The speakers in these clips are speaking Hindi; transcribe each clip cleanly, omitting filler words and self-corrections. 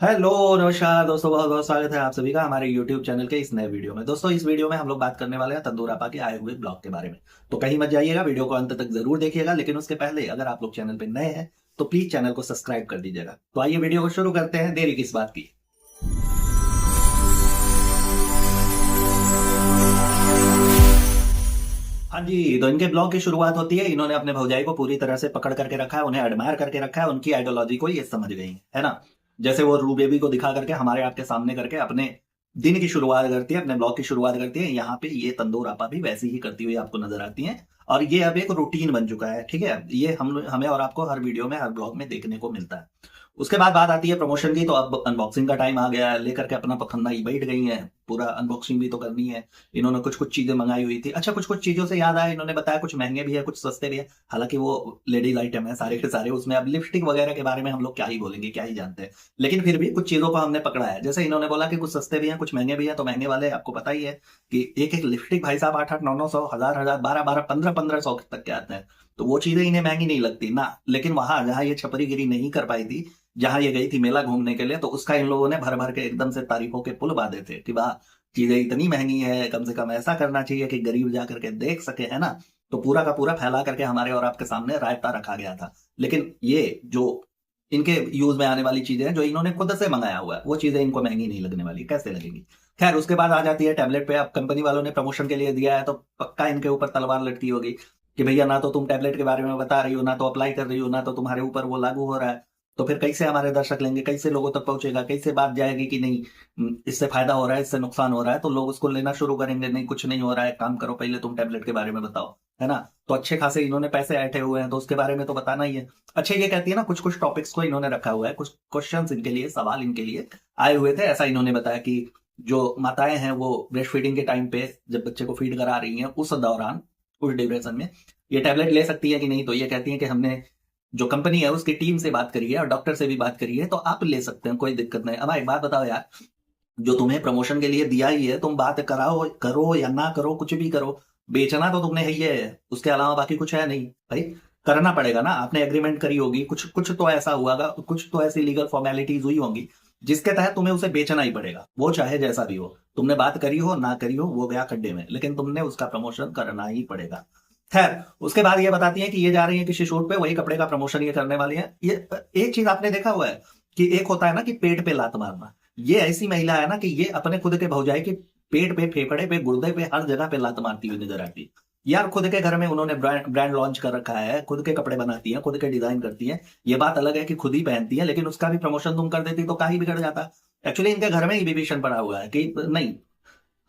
हेलो नमस्कार दोस्तों, बहुत बहुत स्वागत है आप सभी का हमारे YouTube चैनल के इस नए वीडियो में। दोस्तों, इस वीडियो में हम लोग बात करने वाले हैं तंदूर आपा के आए हुए ब्लॉग के बारे में। तो कहीं मत जाइएगा, वीडियो को अंत तक जरूर देखिएगा। लेकिन उसके पहले अगर आप लोग चैनल पे नए हैं तो प्लीज चैनल को सब्सक्राइब कर दीजिएगा। तो आइए वीडियो को शुरू करते हैं, देरी किस बात की। हाँ जी, तो इनके ब्लॉग की शुरुआत होती है, इन्होंने अपने भौजाई को पूरी तरह से पकड़ करके रखा है, उन्हें एडमायर करके रखा है, उनकी आइडियोलॉजी को ये समझ गई है ना। जैसे वो रू बेबी को दिखा करके हमारे आपके सामने करके अपने दिन की शुरुआत करती है, अपने ब्लॉग की शुरुआत करती है। यहाँ पे ये तंदूर आपा भी वैसी ही करती हुई आपको नजर आती है। और ये अब एक रूटीन बन चुका है, ठीक है। ये हमें और आपको हर वीडियो में, हर ब्लॉग में देखने को मिलता है। उसके बाद बात आती है प्रमोशन की। तो अब अनबॉक्सिंग का टाइम आ गया है, लेकर के अपना पखन्ना ही बैठ गई है। पूरा अनबॉक्सिंग भी तो करनी है। इन्होंने कुछ कुछ चीजें मंगाई हुई थी। अच्छा, कुछ कुछ चीजों से याद आया, इन्होंने बताया कुछ महंगे भी है, कुछ सस्ते भी है। हालांकि वो लेडीज आइटम है सारे के सारे। उसमें अब लिपस्टिक वगैरह के बारे में हम लोग क्या ही बोलेंगे, क्या ही जानते हैं। लेकिन फिर भी कुछ चीजों को हमने पकड़ा है। जैसे इन्होंने बोला कि कुछ सस्ते भी हैं, कुछ महंगे भी हैं। तो महंगे वाले आपको पता ही है कि एक एक लिपस्टिक भाई साहब 8-8, 9-9 सौ, 1000-1000, 12-12, 15-15 सौ तक के आते हैं। तो वो चीजें इन्हें महंगी नहीं लगती ना। लेकिन वहां जहां ये छपरीगिरी नहीं कर पाई थी, जहां ये गई थी मेला घूमने के लिए, तो उसका इन लोगों ने भर भर के एकदम से तारीफों के पुल बांधे थे कि वाह, चीजें इतनी महंगी है, कम से कम ऐसा करना चाहिए कि गरीब जा करके देख सके, है ना। तो पूरा का पूरा फैला करके हमारे और आपके सामने रायता रखा गया था। लेकिन ये जो इनके यूज में आने वाली चीजें हैं, जो इन्होंने खुद से मंगाया हुआ है, वो चीजें इनको महंगी नहीं लगने वाली। कैसे लगेंगी? खैर, उसके बाद आ जाती है टैबलेट पे। अब कंपनी वालों ने प्रमोशन के लिए दिया है, तो पक्का इनके ऊपर तलवार लटकी होगी कि भैया ना तो तुम टैबलेट के बारे में बता रही हो, ना तो अप्लाई कर रही हो, ना तो तुम्हारे ऊपर वो लागू हो रहा है। तो फिर कैसे हमारे दर्शक लेंगे, कैसे लोगों तक पहुंचेगा, कैसे बात जाएगी कि नहीं इससे फायदा हो रहा है, इससे नुकसान हो रहा है, तो लोग उसको लेना शुरू करेंगे। नहीं, कुछ नहीं हो रहा है, काम करो, पहले तुम टैबलेट के बारे में बताओ, है ना। तो अच्छे खासे इन्होंने पैसे ऐंठे हुए हैं, तो उसके बारे में तो बताना ही है। अच्छा, ये कहती है ना, कुछ कुछ टॉपिक्स को इन्होंने रखा हुआ है, कुछ क्वेश्चन इनके लिए, सवाल इनके लिए आए हुए थे। ऐसा इन्होंने बताया कि जो माताएं हैं वो ब्रेस्ट फीडिंग के टाइम पे जब बच्चे को फीड करा रही हैं, उस दौरान, उस ड्यूरेशन में ये टैबलेट ले सकती है कि नहीं। तो ये कहती है कि हमने जो कंपनी है उसकी टीम से बात करी है और डॉक्टर से भी बात करी है, तो आप ले सकते हैं, कोई दिक्कत नहीं। अब एक बात बताओ यार, जो तुम्हें प्रमोशन के लिए दिया ही है, तुम बात कराओ, करो या ना करो, कुछ भी करो, बेचना तो तुमने ही है, उसके अलावा बाकी कुछ है नहीं भाई। करना पड़ेगा ना, आपने एग्रीमेंट करी होगी, कुछ कुछ तो ऐसा हुआ, कुछ तो ऐसी लीगल फॉर्मेलिटीज हुई होंगी जिसके तहत तुम्हें उसे बेचना ही पड़ेगा, वो चाहे जैसा भी हो। तुमने बात करी हो ना करी हो, वो गया खड्डे में, लेकिन तुमने उसका प्रमोशन करना ही पड़ेगा। खैर, उसके बाद ये बताती है कि ये जा रही है किसी शूट पे, वही कपड़े का प्रमोशन ये करने वाली है। ये एक चीज आपने देखा हुआ है कि एक होता है ना कि पेट पे लात मारना। ये ऐसी महिला है ना कि ये अपने खुद के भौजाई के पेट पे, फेफड़े पे, गुर्दे पे, हर जगह पे लात मारती हुई नजर आती है। यार, खुद के घर में उन्होंने ब्रांड लॉन्च कर रखा है, खुद के कपड़े बनाती है, खुद के डिजाइन करती है। ये बात अलग है कि खुद ही पहनती है, लेकिन उसका भी प्रमोशन तुम कर देती तो का ही बिगड़ जाता। एक्चुअली इनके घर में ही विभीषण पड़ा हुआ है कि नहीं,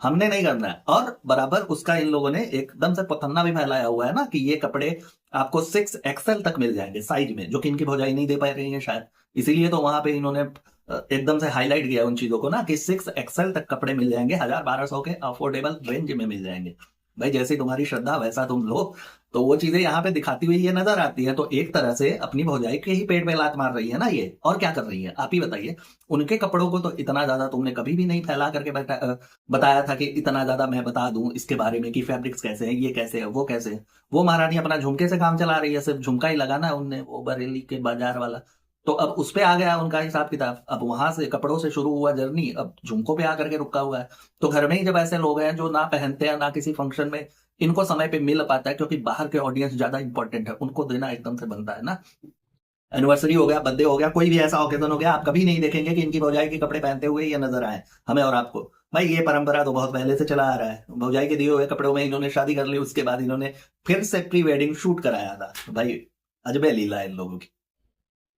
हमने नहीं करना है। और बराबर उसका इन लोगों ने एकदम से पथन्ना भी फैलाया हुआ है ना कि ये कपड़े आपको 6XL तक मिल जाएंगे साइज में, जो कि इनकी भौजाई नहीं दे पा रही है शायद। इसीलिए तो वहां पे इन्होंने एकदम से हाईलाइट किया उन चीजों को ना कि 6XL तक कपड़े मिल जाएंगे, 1000-1200 के अफोर्डेबल रेंज में मिल जाएंगे। भाई, जैसी तुम्हारी श्रद्धा वैसा तुम लो। तो वो चीजें यहाँ पे दिखाती हुई ये नजर आती है। तो एक तरह से अपनी भौजाई के ही पेट में लात मार रही है ना ये, और क्या कर रही है आप ही बताइए। उनके कपड़ों को तो इतना ज्यादा तुमने कभी भी नहीं फैला करके बताया था कि इतना ज्यादा मैं बता दूं इसके बारे में कि फैब्रिक्स कैसे हैं, ये कैसे है, वो कैसे है। वो महारानी अपना झुमके से काम चला रही है, सिर्फ झुमका ही लगाना है उनने, वो बरेली के बाजार वाला। तो अब उस पे आ गया उनका हिसाब किताब। अब वहां से कपड़ों से शुरू हुआ जर्नी, अब झुमकों पे आकर के रुका हुआ है। तो घर में ही जब ऐसे लोग हैं जो ना पहनते हैं, ना किसी फंक्शन में इनको समय पे मिल पाता है, क्योंकि बाहर के ऑडियंस ज्यादा इंपॉर्टेंट है, उनको देना एकदम से बनता है ना। एनिवर्सरी हो गया, बर्थडे हो गया, कोई भी ऐसा ओकेजन हो गया, आप कभी नहीं देखेंगे कि इनकी भौजाई के कपड़े पहनते हुए ये नजर आए हमें और आपको। भाई, ये परंपरा तो बहुत पहले से चला आ रहा है। भौजाई के दिए हुए कपड़ों में इन्होंने शादी कर ली, उसके बाद इन्होंने फिर से प्री वेडिंग शूट कराया था। भाई, अजबे लीला है इन लोगों की।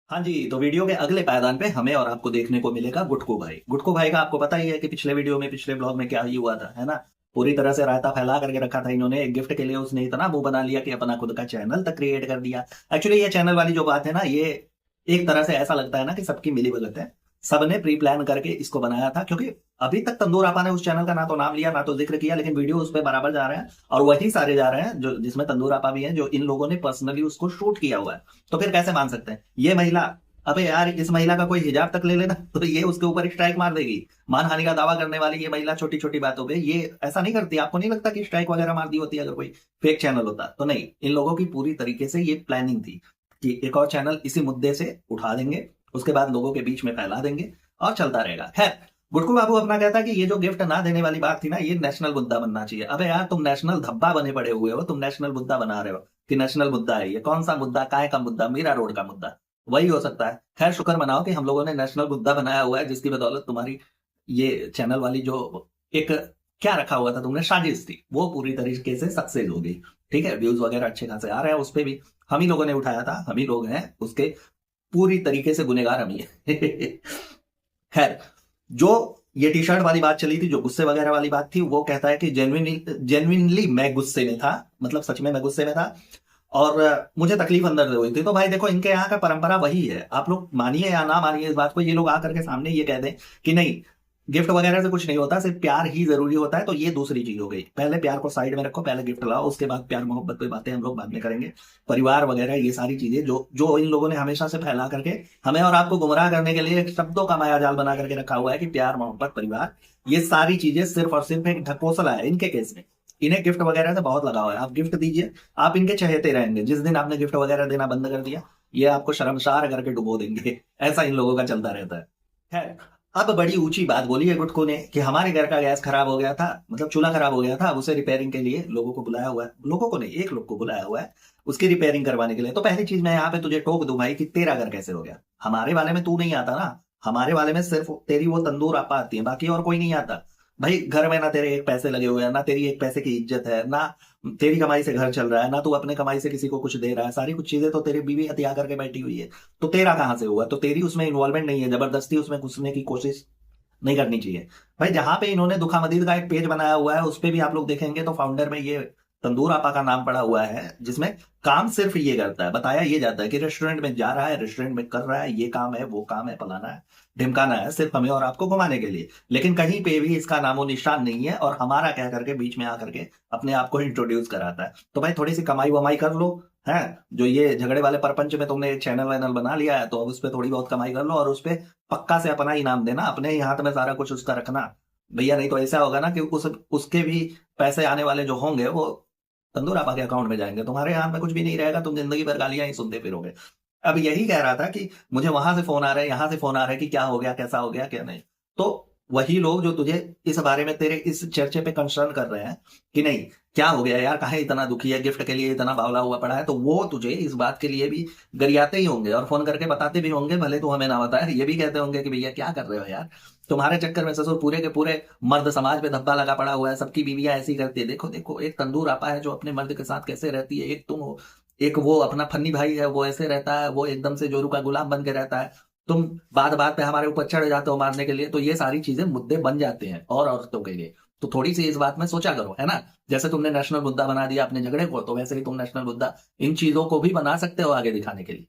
हाँ जी, तो वीडियो के अगले पायदान पे हमें और आपको देखने को मिलेगा गुटकू भाई। गुटकू भाई का आपको पता ही है कि पिछले वीडियो में, पिछले ब्लॉग में क्या ही हुआ था, है ना। पूरी तरह से रायता फैला करके रखा था इन्होंने। एक गिफ्ट के लिए उसने इतना मुंह बना लिया कि अपना खुद का चैनल तक क्रिएट कर दिया। एक्चुअली ये चैनल वाली जो बात है ना, ये एक तरह से ऐसा लगता है ना कि सबकी मिली भगत है। सबने प्री प्लान करके इसको बनाया था, क्योंकि अभी तक तंदूर आपा ने उस चैनल का ना तो नाम लिया, ना तो जिक्र किया, लेकिन वीडियो उस पर बराबर जा रहे हैं। और वही सारे जा रहे हैं जो, जिसमें तंदूर आपा भी है, जो इन लोगों ने पर्सनली उसको शूट किया हुआ है। तो फिर कैसे मान सकते हैं ये महिला? अबे यार, इस महिला का कोई हिजाब तक ले लेना तो ये उसके ऊपर स्ट्राइक मार देगी। मानहानि का दावा करने वाली ये महिला छोटी छोटी बातों पे ये ऐसा नहीं करती। आपको नहीं लगता कि स्ट्राइक वगैरह मार दी होती अगर कोई फेक चैनल होता? तो नहीं, इन लोगों की पूरी तरीके से ये प्लानिंग थी कि एक और चैनल इसी मुद्दे से उठा देंगे, उसके बाद लोगों के बीच में फैला देंगे, और चलता रहेगा। खैर, गुटकू बाबू अपना कहता है कि ये जो गिफ्ट ना देने वाली बात थी ना, ये नेशनल मुद्दा बनना चाहिए। अबे यार, तुम नेशनल धब्बा बने पड़े हुए हो, तुम नेशनल मुद्दा बना रहे हो कि नेशनल मुद्दा है। ये कौन सा मुद्दा, काय का मुद्दा? मीरा रोड का मुद्दा वही हो सकता है। खैर, शुक्र मनाओ कि हम लोगों ने नेशनल मुद्दा बनाया हुआ है, जिसकी बदौलत तुम्हारी ये चैनल वाली जो एक क्या रखा हुआ था तुमने, साजिश थी, वो पूरी तरीके से सक्सेस हो गई। ठीक है, व्यूज वगैरह अच्छे खासे आ रहे हैं, उस पर भी हम ही लोगों ने उठाया था, हम ही लोग हैं उसके पूरी तरीके से गुनेगार, हम ही है। खैर, जो ये टी शर्ट वाली बात चली थी, जो गुस्से वगैरह वाली बात थी, वो कहता है कि जेन्युइनली मैं गुस्से में था, मतलब सच में मैं गुस्से में था और मुझे तकलीफ अंदर से हुई थी। तो भाई देखो, इनके यहाँ का परंपरा वही है, आप लोग मानिए या ना मानिए इस बात को, ये लोग आकर के सामने ये कह दें कि नहीं, गिफ्ट वगैरह से कुछ नहीं होता, सिर्फ प्यार ही जरूरी होता है, तो ये दूसरी चीज हो गई। पहले प्यार को साइड में रखो, पहले गिफ्ट लाओ, उसके बाद प्यार मोहब्बत पे बातें हम लोग बाद में करेंगे। परिवार वगैरह ये सारी चीजें जो जो इन लोगों ने हमेशा से फैला करके हमें और आपको गुमराह करने के लिए एक शब्दों का मायाजाल बना करके रखा हुआ है कि प्यार मोहब्बत परिवार, ये सारी चीजें सिर्फ और सिर्फ एक ढकोसला है इनके केस में। इन्हें गिफ्ट वगैरह से बहुत लगाव है। आप गिफ्ट दीजिए, आप इनके चहेते रहेंगे। जिस दिन आपने गिफ्ट वगैरह देना बंद कर दिया, ये आपको शर्मसार करके डुबो देंगे। ऐसा इन लोगों का चलता रहता है। अब बड़ी ऊंची बात बोली है गुटको ने कि हमारे घर का गैस खराब हो गया था, मतलब चूल्हा खराब हो गया था, उसे रिपेयरिंग के लिए लोगों को बुलाया हुआ है। लोगों को नहीं, एक लोग को बुलाया हुआ है उसकी रिपेयरिंग करवाने के लिए। तो पहली चीज मैं यहाँ पे तुझे टोक दूं भाई कि तेरा घर कैसे हो गया? हमारे वाले में तू नहीं आता ना, हमारे वाले में सिर्फ तेरी वो तंदूर आपा आती है, बाकी और कोई नहीं आता। भाई घर में ना तेरे एक पैसे लगे हुए हैं, ना तेरी एक पैसे की इज्जत है, ना तेरी कमाई से घर चल रहा है, ना तू अपने कमाई से किसी को कुछ दे रहा है। सारी कुछ चीजें तो तेरी बीवी हथिया करके बैठी हुई है, तो तेरा कहां से हुआ? तो तेरी उसमें इन्वॉल्वमेंट नहीं है, जबरदस्ती उसमें घुसने की कोशिश नहीं करनी चाहिए। भाई जहां पे इन्होंने दुखा मदीद का एक पेज बनाया हुआ है, उस पे भी आप लोग देखेंगे तो फाउंडर में ये तंदूर आपा का नाम पड़ा हुआ है, जिसमें काम सिर्फ ये करता है, बताया ये जाता है कि रेस्टोरेंट में जा रहा है, रेस्टोरेंट में कर रहा है, ये काम है, वो काम है, फलाना है, ढिमकाना है, सिर्फ हमें और आपको घुमाने के लिए। लेकिन कहीं पे भी इसका नामो निशान नहीं है, और हमारा कह करके बीच में आकर के अपने आप को इंट्रोड्यूस कराता है। तो भाई थोड़ी सी कमाई वमाई कर लो, है जो ये झगड़े वाले परपंच में तुमने चैनल वैनल बना लिया है, तो अब उस पर थोड़ी बहुत कमाई कर लो और उस पर पक्का से अपना ही नाम देना, अपने ही हाथ में सारा कुछ उसका रखना भैया। नहीं तो ऐसा होगा ना कि उसके भी पैसे आने वाले जो होंगे वो तंदूर आपा के अकाउंट में जाएंगे, तुम्हारे हाथ में कुछ भी नहीं रहेगा, तुम जिंदगी भर गालियां ही सुनते फिरोगे। अब यही कह रहा था कि मुझे वहां से फोन आ रहे हैं, यहां से फोन आ रहे हैं कि क्या हो गया, कैसा हो गया, क्या नहीं। तो वही लोग जो तुझे इस बारे में तेरे इस चर्चे पे कंसर्न कर रहे हैं कि नहीं क्या हो गया यार, काहे इतना दुखी है, गिफ्ट के लिए इतना बावला हुआ पड़ा है, तो वो तुझे इस बात के लिए भी गरियाते ही होंगे और फोन करके बताते भी होंगे, भले तू हमें ना बताए। ये भी कहते होंगे कि भैया क्या कर रहे हो यार, तुम्हारे चक्कर में ससुर पूरे के पूरे मर्द समाज पे धब्बा लगा पड़ा हुआ है, सबकी बीवियां ऐसी करती है। देखो देखो, एक तंदूर आपा है जो अपने मर्द के साथ कैसे रहती है, एक तुम हो, एक वो अपना फन्नी भाई है, वो ऐसे रहता है, वो एकदम से जोरू का गुलाम बन के रहता है, तुम बात बात पे हमारे ऊपर चढ़ जाते हो मारने के लिए। तो ये सारी चीजें मुद्दे बन जाते हैं और औरतों के लिए, तो थोड़ी सी इस बात में सोचा करो, है ना। जैसे तुमने नेशनल मुद्दा बना दिया अपने झगड़े को, तो वैसे ही तुम नेशनल मुद्दा इन चीजों को भी बना सकते हो आगे दिखाने के लिए।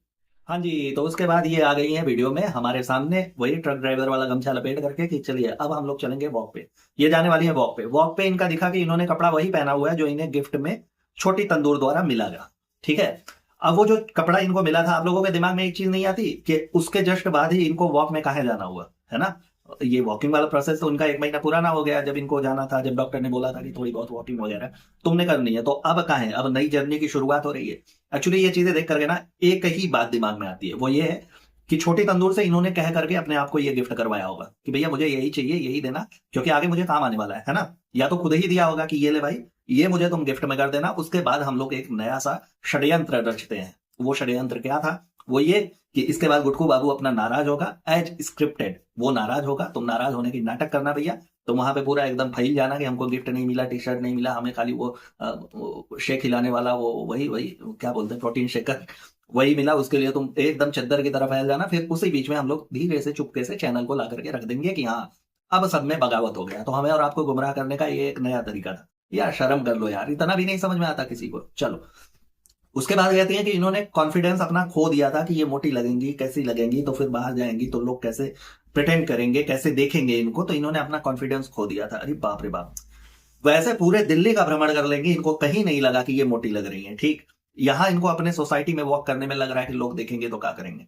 हाँ जी, तो उसके बाद ये आ गई है वीडियो में हमारे सामने वही ट्रक ड्राइवर वाला गमछा लपेट करके कि चलिए अब हम लोग चलेंगे वॉक पे। ये जाने वाली है वॉक पे। वॉक पे इनका दिखा कि इन्होंने कपड़ा वही पहना हुआ है जो इन्हें गिफ्ट में छोटी तंदूर द्वारा मिला गया। ठीक है, अब वो जो कपड़ा इनको मिला था, आप लोगों के दिमाग में एक चीज नहीं आती कि उसके जस्ट बाद ही इनको वॉक में कहाँ जाना हुआ, है ना। ये वॉकिंग वाला प्रोसेस तो उनका 1 महीना पुराना हो गया जब इनको जाना था, जब डॉक्टर ने बोला था कि थोड़ी बहुत वॉकिंग वगैरह तुमने करनी है। तो अब कहाँ है, अब नई जर्नी की शुरुआत हो रही है। एक्चुअली ये चीजें देख करके ना एक ही बात दिमाग में आती है, वो ये है कि छोटी तंदूर से इन्होंने कह करके अपने आप को ये गिफ्ट करवाया होगा कि भैया मुझे यही चाहिए, यही देना, क्योंकि आगे मुझे काम आने वाला है ना। या तो खुद ही दिया होगा कि ये ले भाई, ये मुझे तुम गिफ्ट में कर देना, उसके बाद हम लोग एक नया सा षड्यंत्र रचते हैं। वो षड्यंत्र क्या था, वो ये कि इसके बाद गुटकू बाबू अपना नाराज होगा एज स्क्रिप्टेड, वो नाराज होगा, तुम नाराज होने की नाटक करना भैया, तो वहां पे पूरा एकदम फैल जाना कि हमको गिफ्ट नहीं मिला, टी शर्ट नहीं मिला, हमें खाली वो शेक हिलाने वाला वो वही वही क्या बोलते हैं प्रोटीन शेकर वही मिला, उसके लिए तुम एकदम चद्दर की तरफ फैल जाना। फिर उसी बीच में हम लोग धीरे से चुपके से चैनल को ला करके रख देंगे कि हाँ अब सब में बगावत हो गया। तो हमें और आपको गुमराह करने का ये एक नया तरीका था। यार शर्म कर लो यार, इतना भी नहीं समझ में आता किसी को। चलो, उसके बाद कहती है कि इन्होंने कॉन्फिडेंस अपना खो दिया था कि ये मोटी लगेंगी, कैसी लगेंगी, तो फिर बाहर जाएंगी तो लोग कैसे प्रिटेंड करेंगे, कैसे देखेंगे इनको, तो इन्होंने अपना कॉन्फिडेंस खो दिया था। अरे बाप रे बाप, वैसे पूरे दिल्ली का भ्रमण कर लेंगे, इनको कहीं नहीं लगा कि ये मोटी लग रही है। ठीक, यहाँ इनको अपने सोसाइटी में वॉक करने में लग रहा है कि लोग देखेंगे तो क्या करेंगे।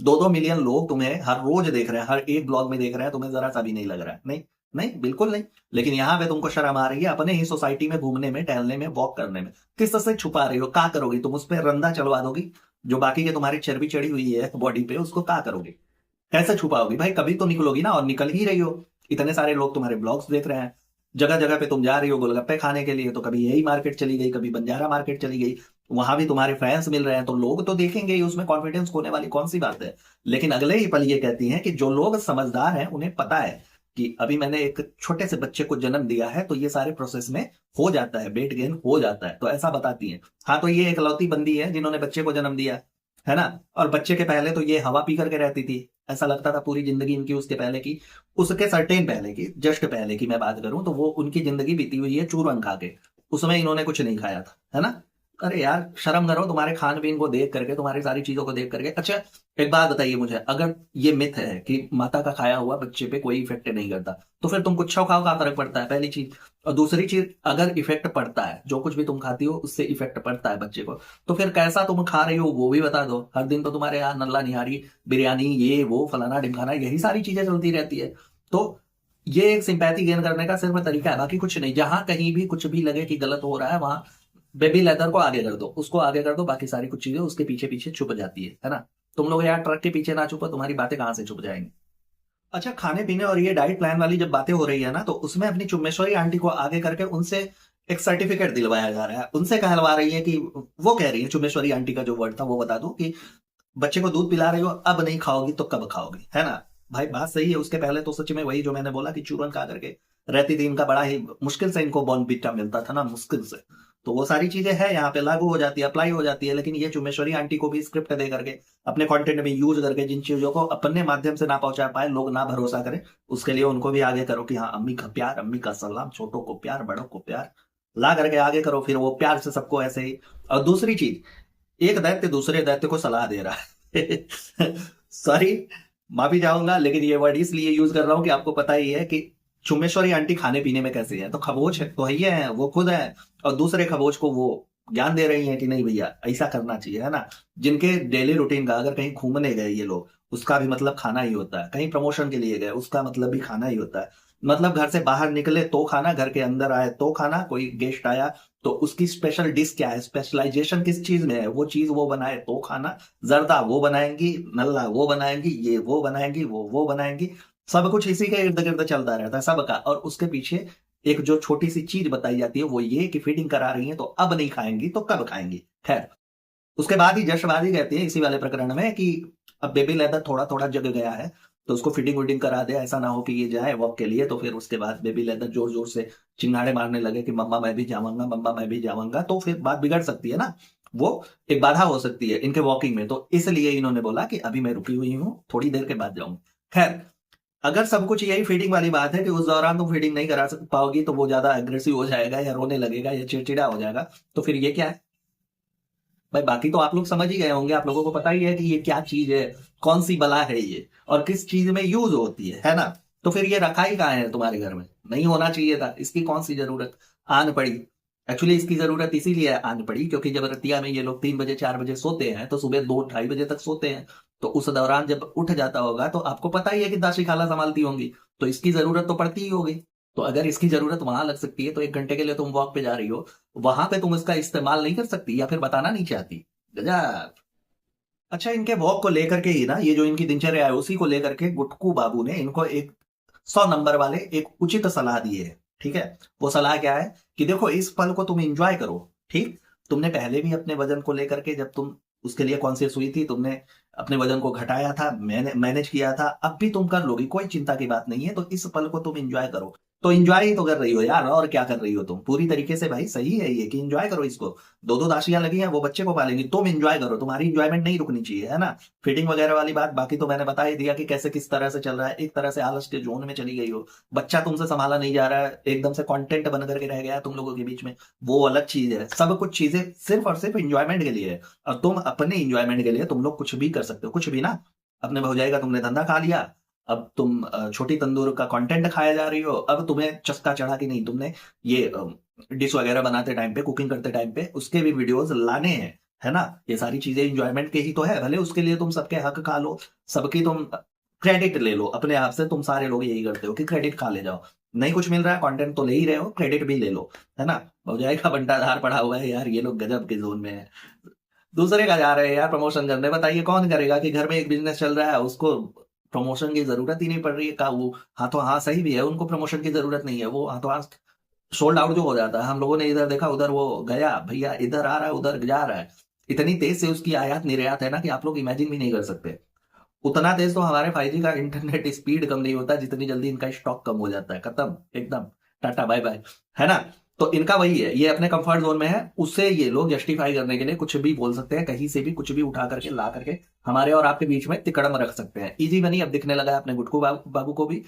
2-2 मिलियन लोग तुम्हें हर रोज देख रहे हैं, हर एक ब्लॉग में देख रहे हैं, तुम्हें जरा सा भी नहीं लग रहा है? नहीं नहीं, बिल्कुल नहीं। लेकिन यहाँ पे तुमको शर्म आ रही है अपने ही सोसाइटी में घूमने में, टहलने में, वॉक करने में। किस तरह से छुपा रही हो, क्या करोगी तुम? उस पर रंदा चढ़वा दोगी, जो बाकी के तुम्हारी चर्बी चढ़ी हुई है बॉडी पे, उसको क्या करोगे? कैसे छुपाओगी भाई? कभी तो निकलोगी ना, और निकल ही रही हो। इतने सारे लोग तुम्हारे ब्लॉग्स देख रहे हैं, जगह जगह पे तुम जा रही हो गोलगप्पे खाने के लिए, तो कभी यही मार्केट चली गई, कभी बंजारा मार्केट चली गई, वहां भी तुम्हारे फैंस मिल रहे हैं, तो लोग तो देखेंगे ही, उसमें कॉन्फिडेंस खोने वाली कौन सी बात है। लेकिन अगले ही पल ये कहती हैं कि जो लोग समझदार हैं उन्हें पता है कि अभी मैंने एक छोटे से बच्चे को जन्म दिया है, तो ये सारे प्रोसेस में हो जाता है, वेट गेन हो जाता है, तो ऐसा बताती हैं। हाँ, तो ये इकलौती बंदी है जिन्होंने बच्चे को जन्म दिया है ना। और बच्चे के पहले तो ये हवा पी करके रहती थी, ऐसा लगता था पूरी जिंदगी इनकी उसके पहले की, उसके सर्टेन पहले की, जस्ट पहले की मैं बात करूं तो वो उनकी जिंदगी बीती हुई है चूरन खा के, उसमें इन्होंने कुछ नहीं खाया था, है ना। अरे यार शर्म करो, तुम्हारे खान पीन को देख करके, तुम्हारी सारी चीजों को देख करके। अच्छा, एक बात बताइए मुझे, अगर ये मिथ है कि माता का खाया हुआ बच्चे पे कोई इफेक्ट नहीं करता, तो फिर तुम कुछ खाओ, का फर्क पड़ता है, पहली चीज। और दूसरी चीज, अगर इफेक्ट पड़ता है, जो कुछ भी तुम खाती हो उससे इफेक्ट पड़ता है बच्चे को, तो फिर कैसा तुम खा रही हो वो भी बता दो। हर दिन तो तुम्हारे यहाँ नल्ला निहारी, बिरयानी, ये वो फलाना ढिमकाना, यही सारी चीजें चलती रहती है। तो ये एक सिंपैथी गेन करने का सिर्फ तरीका है, बाकी कुछ नहीं। जहां कहीं भी कुछ भी लगे कि गलत हो रहा है, वहां बेबी लेदर को आगे कर दो, उसको आगे कर दो, बाकी सारी कुछ चीजें उसके पीछे पीछे छुप जाती है ना। तुम लोग यार ट्रक के पीछे ना छुपो, तुम्हारी बातें कहां से छुप जाएंगी। अच्छा, खाने पीने और ये डाइट प्लान वाली जब बातें हो रही है ना, तो उसमें अपनी चुम्बेश्वरी आंटी को आगे करके उनसे एक सर्टिफिकेट दिलवाया जा रहा है। उनसे कहलवा रही है कि, वो कह रही है, चुम्बेश्वरी आंटी का जो वर्ड था वो बता दूं कि बच्चे को दूध पिला रही हो, अब नहीं खाओगी तो कब खाओगी, है ना। भाई बात सही है, उसके पहले तो सच में वही जो मैंने बोला कि चूरन खा करके रहती थी, इनका बड़ा ही मुश्किल से इनको बॉर्नविटा मिलता था ना, मुश्किल से। तो वो सारी चीजें हैं यहाँ पे लागू हो जाती है, अप्लाई हो जाती है। लेकिन ये चुम्बेश्वरी आंटी को भी स्क्रिप्ट दे करके, अपने कंटेंट में यूज करके, जिन चीजों को अपने माध्यम से ना पहुंचा पाए, लोग ना भरोसा करें, उसके लिए उनको भी आगे करो कि हाँ, अम्मी का प्यार, अम्मी का सलाम, छोटों को प्यार, बड़ों को प्यार, ला करके आगे करो, फिर वो प्यार से सबको ऐसे ही। और दूसरी चीज, एक दैत्य दूसरे दैत्य को सलाह दे रहा है। सॉरी, माफी चाहूंगा, लेकिन ये वर्ड इसलिए यूज कर रहा हूं कि आपको पता ही है कि चुम्बेश्वरी आंटी खाने पीने में कैसी है। तो खबोच है तो ये है, वो खुद है, और दूसरे खबोच को वो ज्ञान दे रही है कि नहीं भैया ऐसा करना चाहिए, है ना। जिनके डेली रूटीन का, अगर कहीं घूमने गए ये लोग, उसका भी मतलब खाना ही होता है, कहीं प्रमोशन के लिए गए उसका मतलब भी खाना ही होता है। मतलब घर से बाहर निकले तो खाना, घर के अंदर आए तो खाना, कोई गेस्ट आया तो उसकी स्पेशल डिश क्या है, स्पेशलाइजेशन किस चीज में है, वो चीज वो बनाए तो खाना। जर्दा वो बनाएंगी, नल्ला वो बनाएंगी, ये वो बनाएंगी, वो बनाएंगी, सब कुछ इसी के इर्द गिर्द चलता रहता है सबका। और उसके पीछे एक जो छोटी सी चीज बताई जाती है वो ये कि फीडिंग करा रही है तो अब नहीं खाएंगी तो कब खाएंगी। खैर, उसके बाद ही जशवादी कहती है इसी वाले प्रकरण में कि अब बेबी लेदर थोड़ा थोड़ा जग गया है, तो उसको फिटिंग विटिंग करा दे, ऐसा ना हो कि ये जाए वॉक के लिए तो फिर उसके बाद बेबी लेदर जोर जोर से चिंगाड़े मारने लगे कि मम्मा मैं भी जाऊंगा, मम्मा मैं भी जाऊंगा, तो फिर बात बिगड़ सकती है ना। वो एक बाधा हो सकती है इनके वॉकिंग में, तो इसलिए इन्होंने बोला कि अभी मैं रुकी हुई हूँ, थोड़ी देर के बाद जाऊंगी। खैर, अगर सब कुछ यही फीडिंग वाली बात है कि उस दौरान तुम फीडिंग नहीं करा पाओगी, तो वो ज्यादा एग्रेसिव हो जाएगा या रोने लगेगा या चिड़चिड़ा हो जाएगा, तो फिर ये क्या है भाई। बाकी तो आप लोग समझ ही गए होंगे, आप लोगों को पता ही है कि ये क्या चीज है, कौन सी बला है ये, और किस चीज में यूज होती है ना। तो फिर ये रखा ही कहाँ है तुम्हारे घर में, नहीं होना चाहिए था, इसकी कौन सी जरूरत आन पड़ी। एक्चुअली इसकी जरूरत इसीलिए आन पड़ी क्योंकि जब रतिया में ये लोग 3 बजे 4 बजे सोते हैं, तो सुबह 2 ढाई बजे तक सोते हैं, तो उस दौरान जब उठ जाता होगा तो आपको पता ही है कि दासी खाला संभालती होंगी, तो इसकी जरूरत तो पड़ती ही होगी। तो अगर इसकी जरूरत वहां लग सकती है, तो 1 घंटे के लिए तुम वॉक पे जा रही हो, वहां पे तुम इसका इस्तेमाल नहीं कर सकती, या फिर बताना नहीं चाहती। गजब। अच्छा, इनके वॉक को लेकर के ही ना, ये जो इनकी दिनचर्या है उसी को लेकर के गुटकू बाबू ने इनको एक 100 नंबर वाले एक उचित सलाह दी है। ठीक है, वो सलाह क्या है कि देखो, इस पल को तुम एंजॉय करो। ठीक, तुमने पहले भी अपने वजन को लेकर के, जब तुम उसके लिए कॉन्शियस हुई थी, तुमने अपने वजन को घटाया था, मैनेज किया था, अब भी तुम कर लोगी, कोई चिंता की बात नहीं है। तो इस पल को तुम एंजॉय करो। तो एंजॉय ही तो कर रही हो यार, और क्या कर रही हो तुम पूरी तरीके से। भाई सही है ये कि एंजॉय करो इसको, दो दो दासियां लगी हैं वो बच्चे को पालेंगी, तुम एंजॉय करो, तुम्हारी एंजॉयमेंट नहीं रुकनी चाहिए, है ना। फिटिंग वगैरह वाली बात बाकी तो मैंने बता ही दिया कि कैसे किस तरह से चल रहा है, एक तरह से आलस के जोन में चली गई हो, बच्चा तुमसे संभाला नहीं जा रहा है, एकदम से कंटेंट बन करके रह गया है तुम लोगों के बीच में, वो अलग चीज है। सब कुछ चीजें सिर्फ और सिर्फ इंजॉयमेंट के लिए है, और तुम अपने इंजॉयमेंट के लिए तुम लोग कुछ भी कर सकते हो, कुछ भी ना। अपने भौजाई का तुमने धंधा खा लिया, अब तुम छोटी तंदूर का कंटेंट खाया जा रही हो, अब तुम्हें चस्का चढ़ा कि नहीं, तुमने ये डिश वगैरह बनाते टाइम पे, कुकिंग करते टाइम पे उसके भी वीडियोस लाने हैं, है ना। ये सारी चीजें इंजॉयमेंट के ही तो है, भले उसके लिए तुम सबके हक खा लो, सबकी तुम क्रेडिट ले लो अपने आप से। तुम सारे लोग यही करते हो कि क्रेडिट खा ले जाओ, नहीं कुछ मिल रहा है, कंटेंट तो ले ही रहे हो, क्रेडिट भी ले लो, है ना। भौजाई का बंटाधार पड़ा हुआ है यार, ये लोग गजब के जोन में है। दूसरे का जा रहे हैं यार प्रमोशन करने, बताइए कौन करेगा कि घर में एक बिजनेस चल रहा है उसको प्रमोशन की जरूरत ही नहीं पड़ रही है का वो हाथों हाथ सही भी है, उनको प्रमोशन की जरूरत नहीं है, वो हाथों हाथ सोल्ड आउट जो हो जाता है। हम लोगों ने इधर देखा उधर वो गया भैया, इधर आ रहा है उधर जा रहा है, इतनी तेज से उसकी आयात निर्यात है ना कि आप लोग इमेजिन भी नहीं कर सकते। उतना तेज तो हमारे 5G का इंटरनेट स्पीड कम नहीं होता जितनी जल्दी इनका स्टॉक कम हो जाता है, खत्म एकदम, टाटा बाय बाय, है ना। तो इनका वही है, ये अपने कंफर्ट जोन में है, उससे ये लोग जस्टिफाई करने के लिए कुछ भी बोल सकते हैं, कहीं से भी कुछ भी उठा करके ला करके हमारे और आपके बीच में तिकड़म रख सकते हैं। इजी मनी अब दिखने लगा है अपने गुटकू बाबू को भी,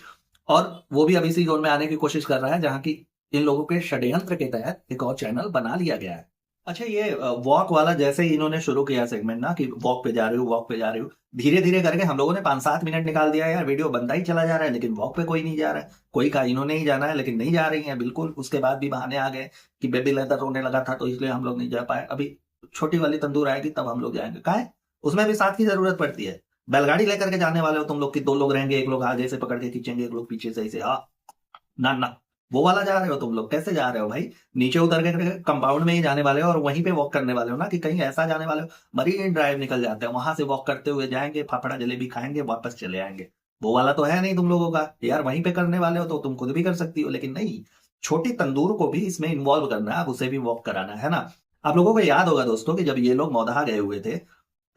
और वो भी अब इसी जोन में आने की कोशिश कर रहा है जहां की इन लोगों के षड्यंत्र के तहत एक और चैनल बना लिया गया है। अच्छा, ये वॉक वाला जैसे ही इन्होंने शुरू किया सेगमेंट ना कि वॉक पे जा रही हूँ वॉक पे जा रही हूँ, धीरे धीरे करके हम लोगों ने 5-7 मिनट निकाल दिया यार, वीडियो बनता ही चला जा रहा है लेकिन वॉक पे कोई नहीं जा रहा है। कोई कहा इन्होंने ही जाना है लेकिन नहीं जा रही है बिल्कुल। उसके बाद भी बहाने आ गए कि बेबी लेदर रोने लगा था तो इसलिए हम लोग नहीं जा पाए, अभी छोटी वाली तंदूर आएगी तब हम लोग जाएंगे। कहा है उसमें भी साथ की जरूरत पड़ती है। बैलगाड़ी लेकर के जाने वाले हो तुम लोग की 2 लोग रहेंगे, एक लोग आगे से पकड़ के खींचेंगे, एक लोग पीछे से ऐसे, हाँ ना ना, वो वाला जा रहे हो तुम लोग, कैसे जा रहे हो भाई? नीचे उतर के कंपाउंड में ही जाने वाले हो और वहीं पे वॉक करने वाले हो ना, कि कहीं ऐसा जाने वाले हो मरीन ड्राइव निकल जाते हैं वहां से वॉक करते हुए जाएंगे, फाफड़ा जलेबी खाएंगे वापस चले आएंगे। वो वाला तो है नहीं तुम लोगों का यार, वहीं पे करने वाले हो तो तुम खुद भी कर सकती हो, लेकिन नहीं, छोटी तंदूर को भी इसमें इन्वॉल्व करना है, अब उसे भी वॉक कराना है ना। आप लोगों को याद होगा दोस्तों कि जब ये लोग मौदहा गए हुए थे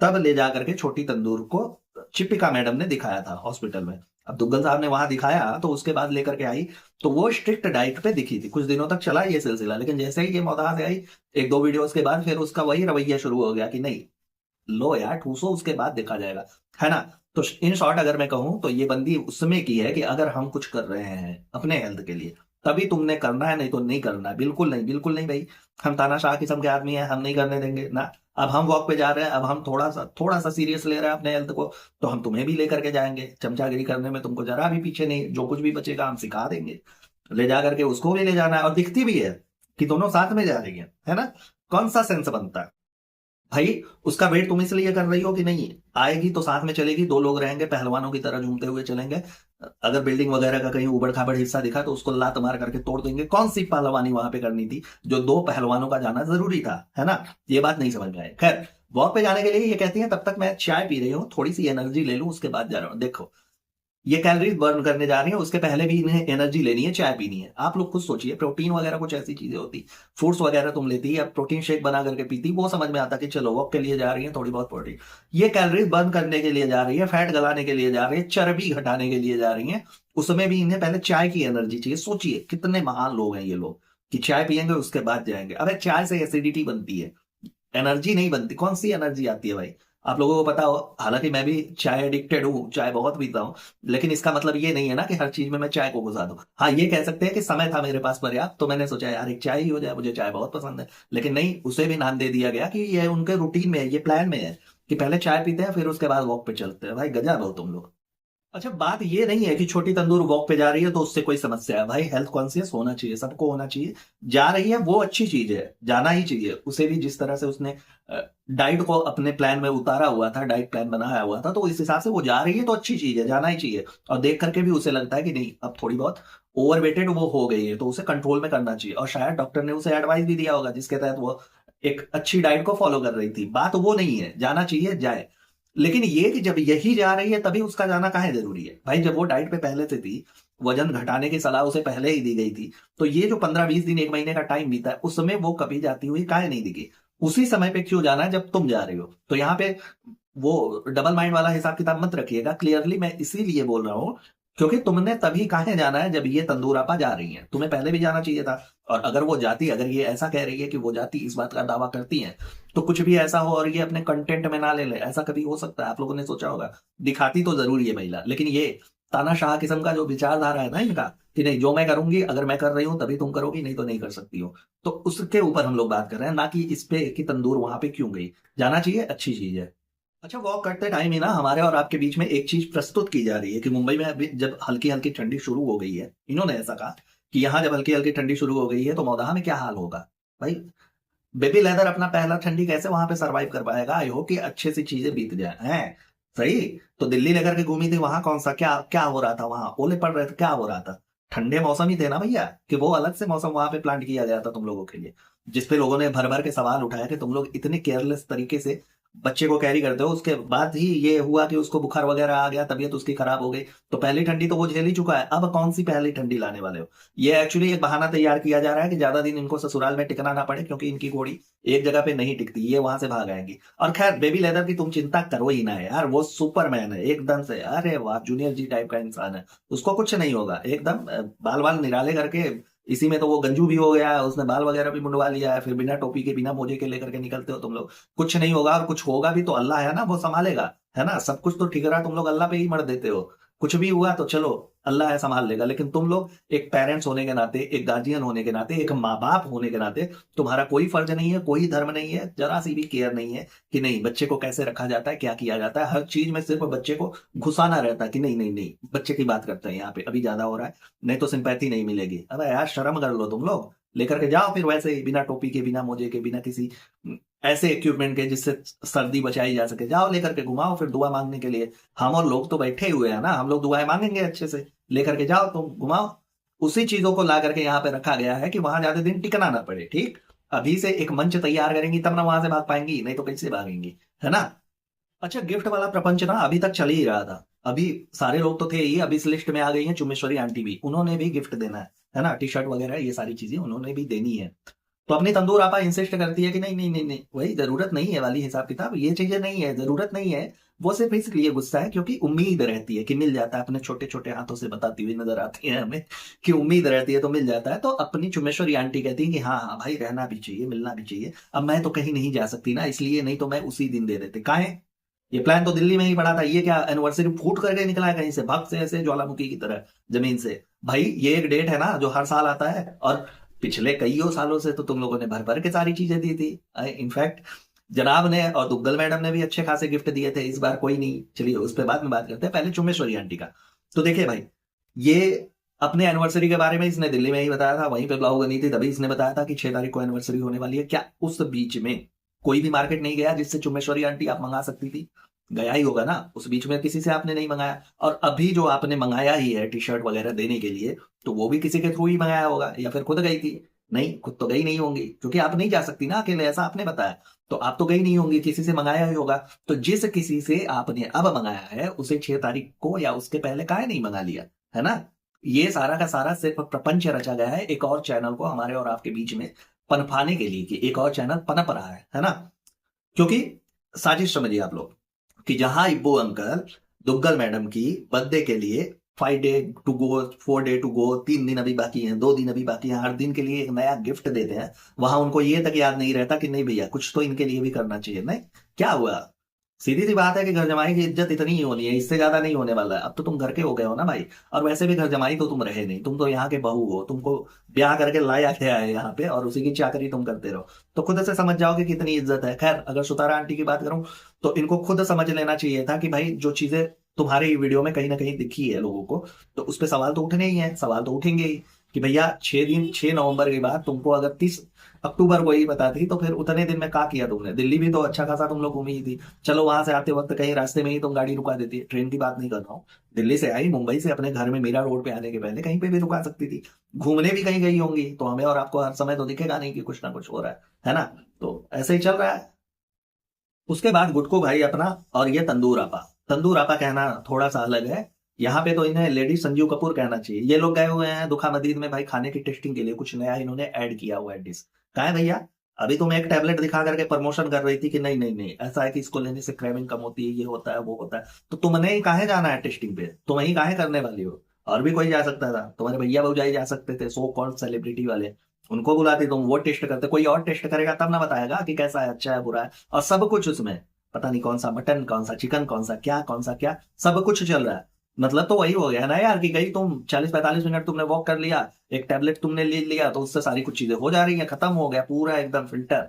तब ले जा करके छोटी तंदूर को चिपिका मैडम ने दिखाया था हॉस्पिटल में। अब दुग्गल साहब ने वहां दिखाया तो उसके बाद लेकर के आई, तो वो स्ट्रिक्ट डाइट पे दिखी थी, कुछ दिनों तक चला ये सिलसिला, लेकिन जैसे ही ये मौदाह से आई 1-2 वीडियोस के बाद फिर उसका वही रवैया शुरू हो गया कि नहीं, लो यार ठूसो उसके बाद देखा जाएगा, है ना। तो इन शॉर्ट अगर मैं कहूं तो ये बंदी उसमें की है कि अगर हम कुछ कर रहे हैं अपने हेल्थ के लिए तभी तुमने करना है, नहीं तो नहीं करना है। बिल्कुल नहीं, बिल्कुल नहीं भाई, हम तानाशाह किस्म के आदमी हैं, हम नहीं करने देंगे ना। अब हम वॉक पे जा रहे हैं, अब हम थोड़ा सा सीरियस ले रहे हैं अपने हेल्थ को, तो हम तुम्हें भी लेकर के जाएंगे, चमचागिरी करने में तुमको जरा भी पीछे नहीं, जो कुछ भी बचेगा हम सिखा देंगे, ले जा करके उसको भी ले जाना है। और दिखती भी है कि दोनों साथ में जा रही है ना। कौन सा सेंस बनता है भाई? उसका वेट तुम इसलिए कर रही हो कि नहीं आएगी तो साथ में चलेगी, 2 लोग रहेंगे पहलवानों की तरह झूमते हुए चलेंगे, अगर बिल्डिंग वगैरह का कहीं उबड़ खाबड़ हिस्सा दिखा तो उसको लात मार करके तोड़ देंगे। कौन सी पहलवानी वहां पे करनी थी जो 2 पहलवानों का जाना जरूरी था, है ना। ये बात नहीं समझ में आए। खैर, वॉक पे जाने के लिए ये कहती है तब तक मैं चाय पी रही हूँ, थोड़ी सी एनर्जी ले लूं उसके बाद जा रहा हूँ। देखो, ये कैलोरीज बर्न करने जा रही है, उसके पहले भी इन्हें एनर्जी लेनी है, चाय पीनी है। आप लोग खुद सोचिए, प्रोटीन वगैरह कुछ ऐसी चीजें होती, फ्रूट्स वगैरह तुम लेती या प्रोटीन शेक बना करके पीती, वो समझ में आता कि चलो वॉक के लिए जा रही है थोड़ी बहुत प्रोटीन। ये कैलोरीज बर्न करने के लिए जा रही है, फैट गलाने के लिए जा रही है, चर्बी घटाने के लिए जा रही है, उसमें भी इन्हें पहले चाय की एनर्जी चाहिए। सोचिए कितने महान लोग हैं ये लोग कि चाय पियेंगे उसके बाद जाएंगे। अबे चाय से एसिडिटी बनती है, एनर्जी नहीं बनती। कौन सी एनर्जी आती है भाई? आप लोगों को पता हो, हालांकि मैं भी चाय एडिक्टेड हूँ, चाय बहुत पीता हूँ, लेकिन इसका मतलब ये नहीं है ना कि हर चीज में मैं चाय को घुसा दूं। हाँ, ये कह सकते हैं कि समय था मेरे पास पर्याप्त तो मैंने सोचा यार एक चाय ही हो जाए, मुझे चाय बहुत पसंद है, लेकिन नहीं, उसे भी नाम दे दिया गया कि ये उनके रूटीन में है, ये प्लान में है कि पहले चाय पीते हैं फिर उसके बाद वॉक पे चलते हैं। भाई गजब हो तुम लोग। अच्छा, बात ये नहीं है कि छोटी तंदूर वॉक पे जा रही है तो उससे कोई समस्या है, भाई हेल्थ कॉन्शियस होना चाहिए, सबको होना चाहिए। जा रही है वो अच्छी चीज है, जाना ही चाहिए उसे भी। जिस तरह से उसने डाइट को अपने प्लान में उतारा हुआ था, डाइट प्लान बनाया हुआ था, तो इस हिसाब से वो जा रही है तो अच्छी चीज है, जाना ही चाहिए। और देख करके भी उसे लगता है कि नहीं अब थोड़ी बहुत ओवरवेटेड वो हो गई है तो उसे कंट्रोल में करना चाहिए, और शायद डॉक्टर ने उसे एडवाइस भी दिया होगा जिसके तहत वो एक अच्छी डाइट को फॉलो कर रही थी। बात वो नहीं है, जाना चाहिए जाए, लेकिन ये कि जब यही जा रही है तभी उसका जाना काहे जरूरी है भाई? जब वो डाइट पे पहले से थी, वजन घटाने की सलाह उसे पहले ही दी गई थी, तो ये जो 15-20 दिन 1 महीने का टाइम बीता है उसमें वो कभी जाती हुई काहे नहीं दिखी? उसी समय पे क्यों जाना है जब तुम जा रही हो? तो यहाँ पे वो डबल माइंड वाला हिसाब किताब मत रखिएगा। क्लियरली मैं इसीलिए बोल रहा हूँ क्योंकि तुमने तभी काहे जाना है जब ये तंदूर आपा जा रही है, तुम्हें पहले भी जाना चाहिए था। और अगर वो जाती, अगर ये ऐसा कह रही है कि वो जाती, इस बात का दावा करती है, तो कुछ भी ऐसा हो और ये अपने कंटेंट में ना ले ले, ऐसा कभी हो सकता है? आप लोगों ने सोचा होगा। दिखाती तो जरूर ये महिला, लेकिन ये तानाशाह किस्म का जो विचारधारा है ना इनका, कि नहीं जो मैं करूंगी, अगर मैं कर रही हूं तभी तुम करोगी, नहीं तो नहीं कर सकती हो, तो उसके ऊपर हम लोग बात कर रहे हैं, ना कि इस पे कि तंदूर वहां पे क्यों गई। जाना चाहिए, अच्छी चीज है। अच्छा, वॉक करते टाइम ही ना हमारे और आपके बीच में एक चीज प्रस्तुत की जा रही है कि मुंबई में अभी जब हल्की हल्की ठंडी शुरू हो गई है, इन्होंने ऐसा कहा कि यहाँ जब हल्की हल्की ठंडी शुरू हो गई है तो मौदाहा में क्या हाल होगा। भाई बेबी लेदर अपना पहला ठंडी कैसे वहां पे सरवाइव कर पाएगा? आई होप कि अच्छे से चीजें बीत जाए हैं। सही, तो दिल्ली लेकर के घूमी थी, वहां कौन सा क्या क्या हो रहा था? वहां ओले पड़ रहे थे, क्या हो रहा था? ठंडे मौसम ही थे ना भैया, कि वो अलग से मौसम वहां पे प्लांट किया गया था तुम लोगों के लिए, जिसपे लोगों ने भर भर के सवाल उठाया कि तुम लोग इतने केयरलेस तरीके से बच्चे को कैरी करते हो, उसके बाद ही ये हुआ कि उसको बुखार वगैरह आ गया, तबीयत उसकी खराब हो गई, तो पहली ठंडी तो वो झेल ही चुका है, अब कौन सी पहली ठंडी लाने वाले हो। ये एक्चुअली एक बहाना तैयार किया जा रहा है कि ज्यादा दिन इनको ससुराल में टिकना ना पड़े, क्योंकि इनकी घोड़ी एक जगह पे नहीं टिकती, ये वहां से भाग आएंगी। और खैर बेबी लेदर की तुम चिंता करो ही ना यार, वो सुपरमैन है एकदम से, अरे वाह जूनियर जी टाइप का इंसान है, उसको कुछ नहीं होगा एकदम। बाल बाल निराले करके, इसी में तो वो गंजू भी हो गया है, उसने बाल वगैरह भी मुंडवा लिया है, फिर बिना टोपी के बिना मोजे के लेकर के निकलते हो तुम लोग। कुछ नहीं होगा, और कुछ होगा भी तो अल्लाह है ना, वो संभालेगा, है ना। सब कुछ तो ठिकरा तुम लोग अल्लाह पे ही मर देते हो। कुछ भी हुआ तो चलो अल्लाह है संभाल लेगा, लेकिन तुम लोग एक पेरेंट्स होने के नाते, एक गार्जियन होने के नाते, एक माँ बाप होने के नाते, तुम्हारा कोई फर्ज नहीं है, कोई धर्म नहीं है, जरा सी भी केयर नहीं है कि नहीं बच्चे को कैसे रखा जाता है, क्या किया जाता है। हर चीज में सिर्फ बच्चे को घुसाना रहता है कि नहीं नहीं नहीं, बच्चे की बात करते हैं यहाँ पे, अभी ज्यादा हो रहा है, नहीं तो सिंपैथी नहीं मिलेगी। अबे यार शर्म कर लो तुम लोग, लेकर के जाओ फिर वैसे ही बिना टोपी के, बिना मोजे के, बिना किसी ऐसे इक्विपमेंट के जिससे सर्दी बचाई जा सके, जाओ लेकर के घुमाओ फिर दुआ मांगने के लिए। हम और लोग तो बैठे हुए हैं ना, हम लोग दुआएं मांगेंगे अच्छे से, लेकर के जाओ तुम घुमाओ। उसी चीजों को ला करके यहाँ पे रखा गया है कि वहां ज्यादा दिन टिकना ना पड़े, ठीक। अभी से एक मंच तैयार करेंगी तब ना वहां से भाग पाएंगी, नहीं तो कैसे भागेंगी, है ना। अच्छा, गिफ्ट वाला प्रपंच ना अभी तक चल ही रहा था, अभी सारे लोग तो थे ही, अभी इस लिस्ट में आ गई हैं चुम्बेश्वरी आंटी भी, उन्होंने भी गिफ्ट देना है ना, टी शर्ट वगैरह ये सारी चीजें उन्होंने भी देनी है। तो अपनी तंदूर आपा इंसिस्ट करती है कि नहीं नहीं नहीं नहीं, वही जरूरत नहीं है वाली हिसाब किताब, ये चीजें नहीं है, जरूरत नहीं है। वो सिर्फ इसलिए गुस्सा है क्योंकि उम्मीद रहती है कि मिल जाता है, अपने छोटे छोटे हाथों से बताती हुई नजर आती है हमें कि उम्मीद रहती है तो मिल जाता है। तो अपनी चुम्बेश्वरी आंटी कहती है कि हाँ हाँ भाई रहना भी चाहिए, मिलना भी चाहिए। अब मैं तो कहीं नहीं जा सकती ना, इसलिए, नहीं तो मैं उसी दिन दे देते। काहे, ये प्लान तो दिल्ली में ही पड़ा था, ये क्या एनिवर्सरी फूट करके निकला है कहीं से, भक्त से ऐसे ज्वालामुखी की तरह जमीन से। भाई ये एक डेट है ना जो हर साल आता है, और पिछले कईयों सालों से तो तुम लोगों ने भर भर के सारी चीजें दी थी। इनफैक्ट जनाब ने और दुग्गल मैडम ने भी अच्छे खासे गिफ्ट दिए थे, इस बार कोई नहीं, चलिए उस पर बाद में बात करते हैं, पहले चुम्बेश्वरी आंटी का। तो देखिए भाई, ये अपने एनिवर्सरी के बारे में इसने दिल्ली में ही बताया था, वहीं पे ब्लॉग बनी थी, तभी इसने बताया था कि 6 तारीख को एनिवर्सरी होने वाली है। क्या उस बीच में कोई भी मार्केट नहीं गया जिससे चुम्बेश्वरी आंटी आप मंगा सकती थी? गया ही होगा ना, उस बीच में किसी से आपने नहीं मंगाया। और अभी जो आपने मंगाया ही है टी शर्ट वगैरह देने के लिए, तो वो भी किसी के थ्रू ही मंगाया होगा, या फिर खुद गई थी? नहीं, खुद तो गई नहीं होंगी, क्योंकि आप नहीं जा सकती ना अकेले, ऐसा आपने बताया। तो आप तो गई नहीं होंगी, किसी से मंगाया ही होगा। तो जिस किसी से आपने अब मंगाया है उसे 6 तारीख को या उसके पहले काहे नहीं मंगा लिया, है ना। ये सारा का सारा सिर्फ प्रपंच रचा गया है एक और चैनल को हमारे और आपके बीच में पनपाने के लिए, कि एक और चैनल पनप रहा है ना। क्योंकि साजिश समझिए आप लोग, कि जहां इब्बू अंकल दुग्गल मैडम की बर्थडे के लिए 5 day to go, 4 day to go, 3 दिन अभी बाकी हैं, 2 दिन अभी बाकी हैं, हर दिन के लिए एक नया गिफ्ट देते हैं, वहां उनको ये तक याद नहीं रहता कि नहीं भैया कुछ तो इनके लिए भी करना चाहिए। नहीं, क्या हुआ, सीधी सी बात है कि घर जमाई की इज्जत इतनी ही होनी है, इससे ज्यादा नहीं होने वाला है। अब तो तुम घर के हो गए हो ना भाई, और वैसे भी घर जमाई तो तुम रहे नहीं, तुम तो यहाँ के बहू हो, तुमको ब्याह करके लाया गया है यहाँ पे, और उसी की चाकरी तुम करते रहो। तो खुद से समझ जाओगे कितनी इज्जत है। खैर, अगर सुतारा आंटी की बात करूं तो इनको खुद समझ लेना चाहिए था कि भाई जो चीजें तुम्हारे वीडियो में कहीं ना कहीं दिखी है लोगों को, तो उस पर सवाल तो उठने ही है, सवाल तो उठेंगे ही कि भैया 6 दिन, 6 नवंबर के बाद तुमको अगर 30 अक्टूबर को ही बता थी, तो फिर उतने दिन में क्या किया तुमने? दिल्ली भी तो अच्छा खासा तुम लोग घूमी ही थी, चलो वहां से आते वक्त कहीं रास्ते में ही तुम गाड़ी रुका देती, ट्रेन की बात नहीं कर रहा हूँ, दिल्ली से आई मुंबई से अपने घर में मीरा रोड पे आने के पहले कहीं पे भी रुका सकती थी, घूमने भी कहीं गई होंगी, तो हमें और आपको हर समय तो दिखेगा नहीं कि कुछ ना कुछ हो रहा है ना। तो ऐसे ही चल रहा है। उसके बाद गुटको भाई अपना, और ये तंदूर आपा कहना थोड़ा सा अलग है, यहाँ पे तो इन्हें लेडी संजीव कपूर कहना चाहिए। ये लोग गए हुए हैं दुखा मदीद में भाई खाने की टेस्टिंग के लिए, कुछ नया इन्होंने ऐड किया हुआ है डिश। कहा है भैया, अभी तुम एक टैबलेट दिखा करके प्रमोशन कर रही थी कि नहीं नहीं नहीं ऐसा है कि इसको लेने से क्रेविंग कम होती है, ये होता है वो होता है, तो तुमने ही काहे जाना है टेस्टिंग पे, तुम ही काहे करने वाली हो? और भी कोई जा सकता था, तुम्हारे भैया भौजाई जा सकते थे, सो कॉल्ड सेलिब्रिटी वाले, उनको बुलाती, तुम वो टेस्ट करते, कोई और टेस्ट करेगा तब ना बताएगा कि कैसा है, अच्छा है बुरा है, और सब कुछ उसमें पता नहीं कौन सा मटन, कौन सा चिकन, कौन सा क्या, सब कुछ चल रहा है। मतलब तो वही हो गया ना यार, कि गई तुम 40-45 मिनट तुमने वॉक कर लिया, एक टैबलेट तुमने ले लिया, तो उससे सारी कुछ चीजें हो जा रही है, खत्म हो गया पूरा एकदम फिल्टर।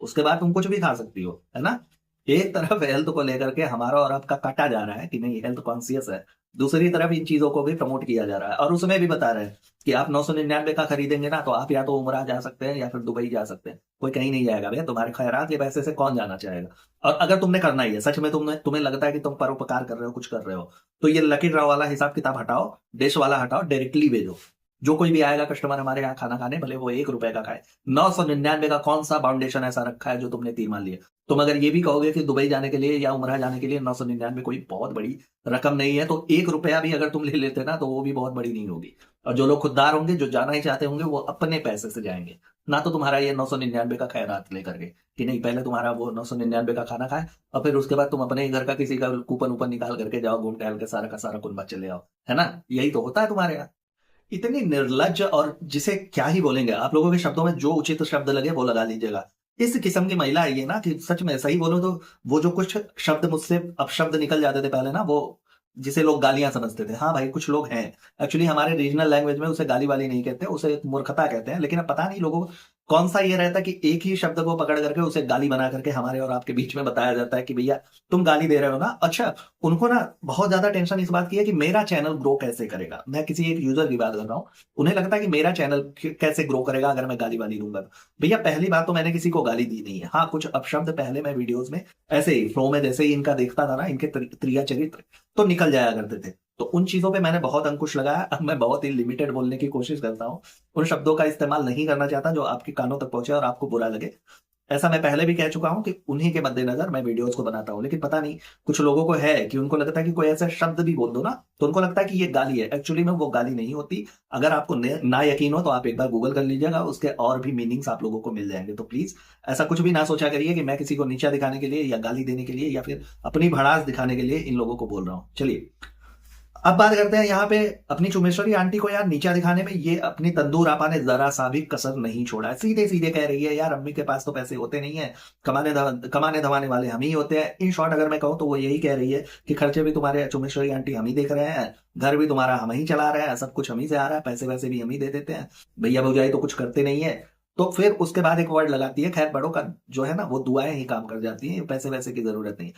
उसके बाद तुम कुछ भी खा सकती हो, है ना। एक तरफ हेल्थ को लेकर के हमारा और आपका काटा जा रहा है कि नहीं हेल्थ कॉन्शियस है, दूसरी तरफ इन चीजों को भी प्रमोट किया जा रहा है, और उसमें भी बता रहे हैं कि आप 999 का खरीदेंगे ना, तो आप या तो उमरा जा सकते हैं या फिर दुबई जा सकते हैं, कोई कहीं नहीं जाएगा भैया, तुम्हारे खैरात के पैसे से कौन जाना चाहेगा। और अगर तुमने करना ही है सच में, तुम्हें लगता है कि तुम परोपकार कर रहे हो, कुछ कर रहे हो, तो ये लकी ड्रॉ वाला हिसाब किताब हटाओ, डिश वाला हटाओ, डायरेक्टली भेजो, जो कोई भी आएगा कस्टमर हमारे यहाँ खाना खाने, भले वो 1 रुपए का खाए, 999 का कौन सा फाउंडेशन ऐसा रखा है जो तुमने तीर मान लिया। तुम अगर ये भी कहोगे कि दुबई जाने के लिए या उमरा जाने के लिए 999 कोई बहुत बड़ी रकम नहीं है, तो 1 रुपया भी अगर तुम ले लेते ना तो वो भी बहुत बड़ी नहीं होगी। और जो लोग खुददार होंगे, जो जाना ही चाहते होंगे, वो अपने पैसे से जाएंगे, ना तो तुम्हारा ये 999 का खैरात लेकर के, कि नहीं पहले तुम्हारा वो 999 का खाना खाए और फिर उसके बाद तुम अपने ही घर का किसी का कूपन ऊपर निकाल करके जाओ, घूम टहल के सारा का सारा कुनबा चले आओ, है ना। यही तो होता है तुम्हारे यहाँ। इतनी निर्लज्ज, और जिसे क्या ही बोलेंगे, आप लोगों के शब्दों में जो उचित शब्द लगे वो लगा लीजिएगा। इस किस्म की महिला है ये ना, कि सच में सही बोलूं तो वो जो कुछ शब्द मुझसे अपशब्द निकल जाते थे पहले ना, वो जिसे लोग गालियां समझते थे, हाँ भाई कुछ लोग हैं, एक्चुअली हमारे रीजनल लैंग्वेज में उसे गाली वाली नहीं कहते, उसे मूर्खता कहते हैं। लेकिन अब पता नहीं लोगों को कौन सा ये रहता है कि एक ही शब्द को पकड़ करके उसे गाली बना करके हमारे और आपके बीच में बताया जाता है कि भैया तुम गाली दे रहे हो ना। अच्छा, उनको ना बहुत ज्यादा टेंशन इस बात की है कि मेरा चैनल ग्रो कैसे करेगा। मैं किसी एक यूजर की बात कर रहा हूँ, उन्हें लगता है कि मेरा चैनल कैसे ग्रो करेगा अगर मैं गाली वाली दूंगा। भैया पहली बात तो मैंने किसी को गाली दी नहीं है, हाँ कुछ अपशब्द पहले मैं वीडियोस में ऐसे ही फ्लो में जैसे ही इनका देखता था ना, इनके क्रिया चरित्र तो निकल जाया करते थे, तो उन चीजों पे मैंने बहुत अंकुश लगाया। अब मैं बहुत ही लिमिटेड बोलने की कोशिश करता हूँ, उन शब्दों का इस्तेमाल नहीं करना चाहता जो आपके कानों तक पहुंचे और आपको बुरा लगे। ऐसा मैं पहले भी कह चुका हूं कि उन्हीं के मद्देनजर मैं वीडियोस को बनाता हूं। लेकिन पता नहीं कुछ लोगों को है कि उनको लगता है कि कोई ऐसा शब्द भी बोल दो ना तो उनको लगता है कि ये गाली है। एक्चुअली में वो गाली नहीं होती। अगर आपको ना यकीन हो तो आप एक बार गूगल कर लीजिएगा, उसके और भी मीनिंग्स आप लोगों को मिल जाएंगे। तो प्लीज ऐसा कुछ भी ना सोचा करिए कि मैं किसी को नीचा दिखाने के लिए या गाली देने के लिए या फिर अपनी भड़ास दिखाने के लिए इन लोगों को बोल रहा हूं। चलिए अब बात करते हैं यहाँ पे अपनी चुमेश्वरी आंटी को। यार नीचा दिखाने में ये अपनी तंदूर आपा ने जरा सा भी कसर नहीं छोड़ा है। सीधे सीधे कह रही है यार अम्मी के पास तो पैसे होते नहीं है, कमाने धमाने वाले हम ही होते हैं। इन शॉर्ट अगर मैं कहूँ तो वो यही कह रही है कि खर्चे भी तुम्हारे चुमेश्वरी आंटी हम ही देख रहे हैं, घर भी तुम्हारा हम ही चला रहे हैं, सब कुछ हम ही से आ रहा है, पैसे वैसे भी हम ही दे देते हैं, भैया भौजाई तो कुछ करते नहीं है। तो फिर उसके बाद एक वर्ड लगाती है, खैर बड़ों का जो है ना वो दुआएं ही काम कर जाती हैं, पैसे वैसे की जरूरत नहीं।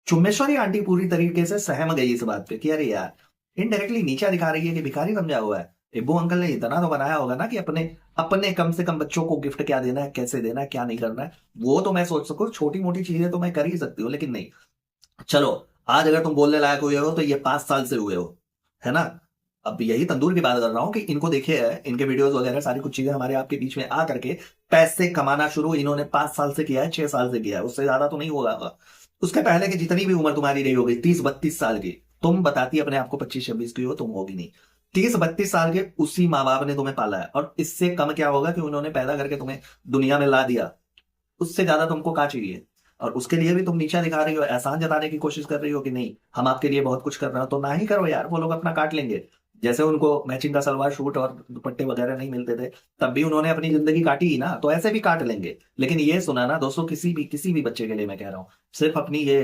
चुम्बेश्वरी आंटी पूरी तरीके से सहम गई इस बात पे कि अरे यार इनडायरेक्टली नीचा दिखा रही है कि भिखारी समझा हुआ है। इब्बू अंकल ने इतना तो बनाया होगा ना कि अपने अपने कम से कम बच्चों को गिफ्ट क्या देना है, कैसे देना है, क्या नहीं करना है, वो तो मैं सोच सकूं। छोटी मोटी चीजें तो मैं कर ही सकती हूँ, लेकिन नहीं। चलो आज अगर तुम बोलने लायक हुए हो तो ये 5 साल से हुए हो, है ना। अब यही तंदूर की बात कर रहा हूँ कि इनको देखे है, इनके वीडियोस वगैरह सारी कुछ चीजें हमारे आपके बीच में आ करके पैसे कमाना शुरू इन्होंने 5 साल से किया है, 6 साल से किया है, उससे ज्यादा तो नहीं होगा। उसके पहले की जितनी भी उम्र तुम्हारी रही होगी 30-32 साल की, तुम बताती अपने आप को 25-26 की हो, तुम होगी नहीं। 30-32 साल के उसी माँ बाप ने तुम्हें पाला है, और इससे कम क्या होगा कि उन्होंने पैदा करके तुम्हें दुनिया में ला दिया। उससे ज्यादा तुमको क्या चाहिए। और उसके लिए भी तुम नीचा दिखा रही हो, एहसान जताने की कोशिश कर रही हो कि नहीं हम आपके लिए बहुत कुछ कर रहे हो। तो ना ही करो यार, वो लोग अपना काट लेंगे। जैसे उनको मैचिंग का सलवार सूट और दुपट्टे वगैरह नहीं मिलते थे, तब भी उन्होंने अपनी जिंदगी काटी ही ना, तो ऐसे भी काट लेंगे। लेकिन ये सुना ना दोस्तों, किसी भी बच्चे के लिए मैं कह रहा हूँ, सिर्फ अपनी ये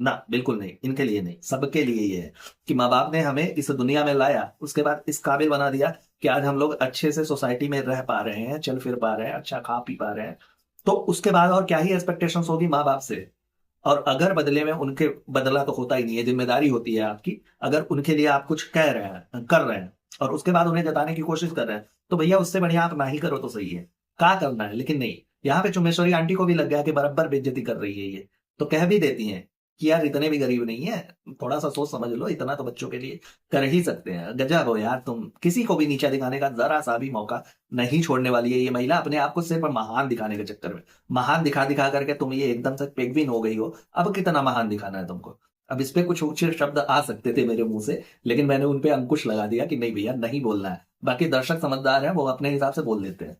ना, बिल्कुल नहीं, इनके लिए नहीं, सबके लिए ये है कि माँ बाप ने हमें इस दुनिया में लाया, उसके बाद इस काबिल बना दिया कि आज हम लोग अच्छे से सोसाइटी में रह पा रहे हैं, चल फिर पा रहे हैं, अच्छा खा पी पा रहे हैं। तो उसके बाद और क्या ही एक्सपेक्टेशंस होगी माँ बाप से। और अगर बदले में उनके, बदला तो होता ही नहीं है, जिम्मेदारी होती है आपकी। अगर उनके लिए आप कुछ कह रहे हैं, कर रहे हैं, और उसके बाद उन्हें जताने की कोशिश कर रहे हैं, तो भैया उससे बढ़िया आप ना ही करो तो सही है। क्या करना है, लेकिन नहीं। यहाँ पे चुमेश्वरी आंटी को भी लग गया कि बराबर बेइज्जती कर रही है ये, तो कह भी देती हैं कि यार इतने भी गरीब नहीं है, थोड़ा सा सोच समझ लो, इतना तो बच्चों के लिए कर ही सकते हैं। गजब हो यार तुम, किसी को भी नीचा दिखाने का जरा सा भी मौका नहीं छोड़ने वाली है ये महिला, अपने आप को सिर्फ महान दिखाने के चक्कर में। महान दिखा दिखा करके तुम ये एकदम से पेगविन हो गई हो। अब कितना महान दिखाना है तुमको। अब इस पे कुछ ऊंचे शब्द आ सकते थे मेरे मुंह से, लेकिन मैंने उनपे अंकुश लगा दिया कि नहीं भैया नहीं बोलना है। बाकी दर्शक समझदार हैं, वो अपने हिसाब से बोल लेते हैं।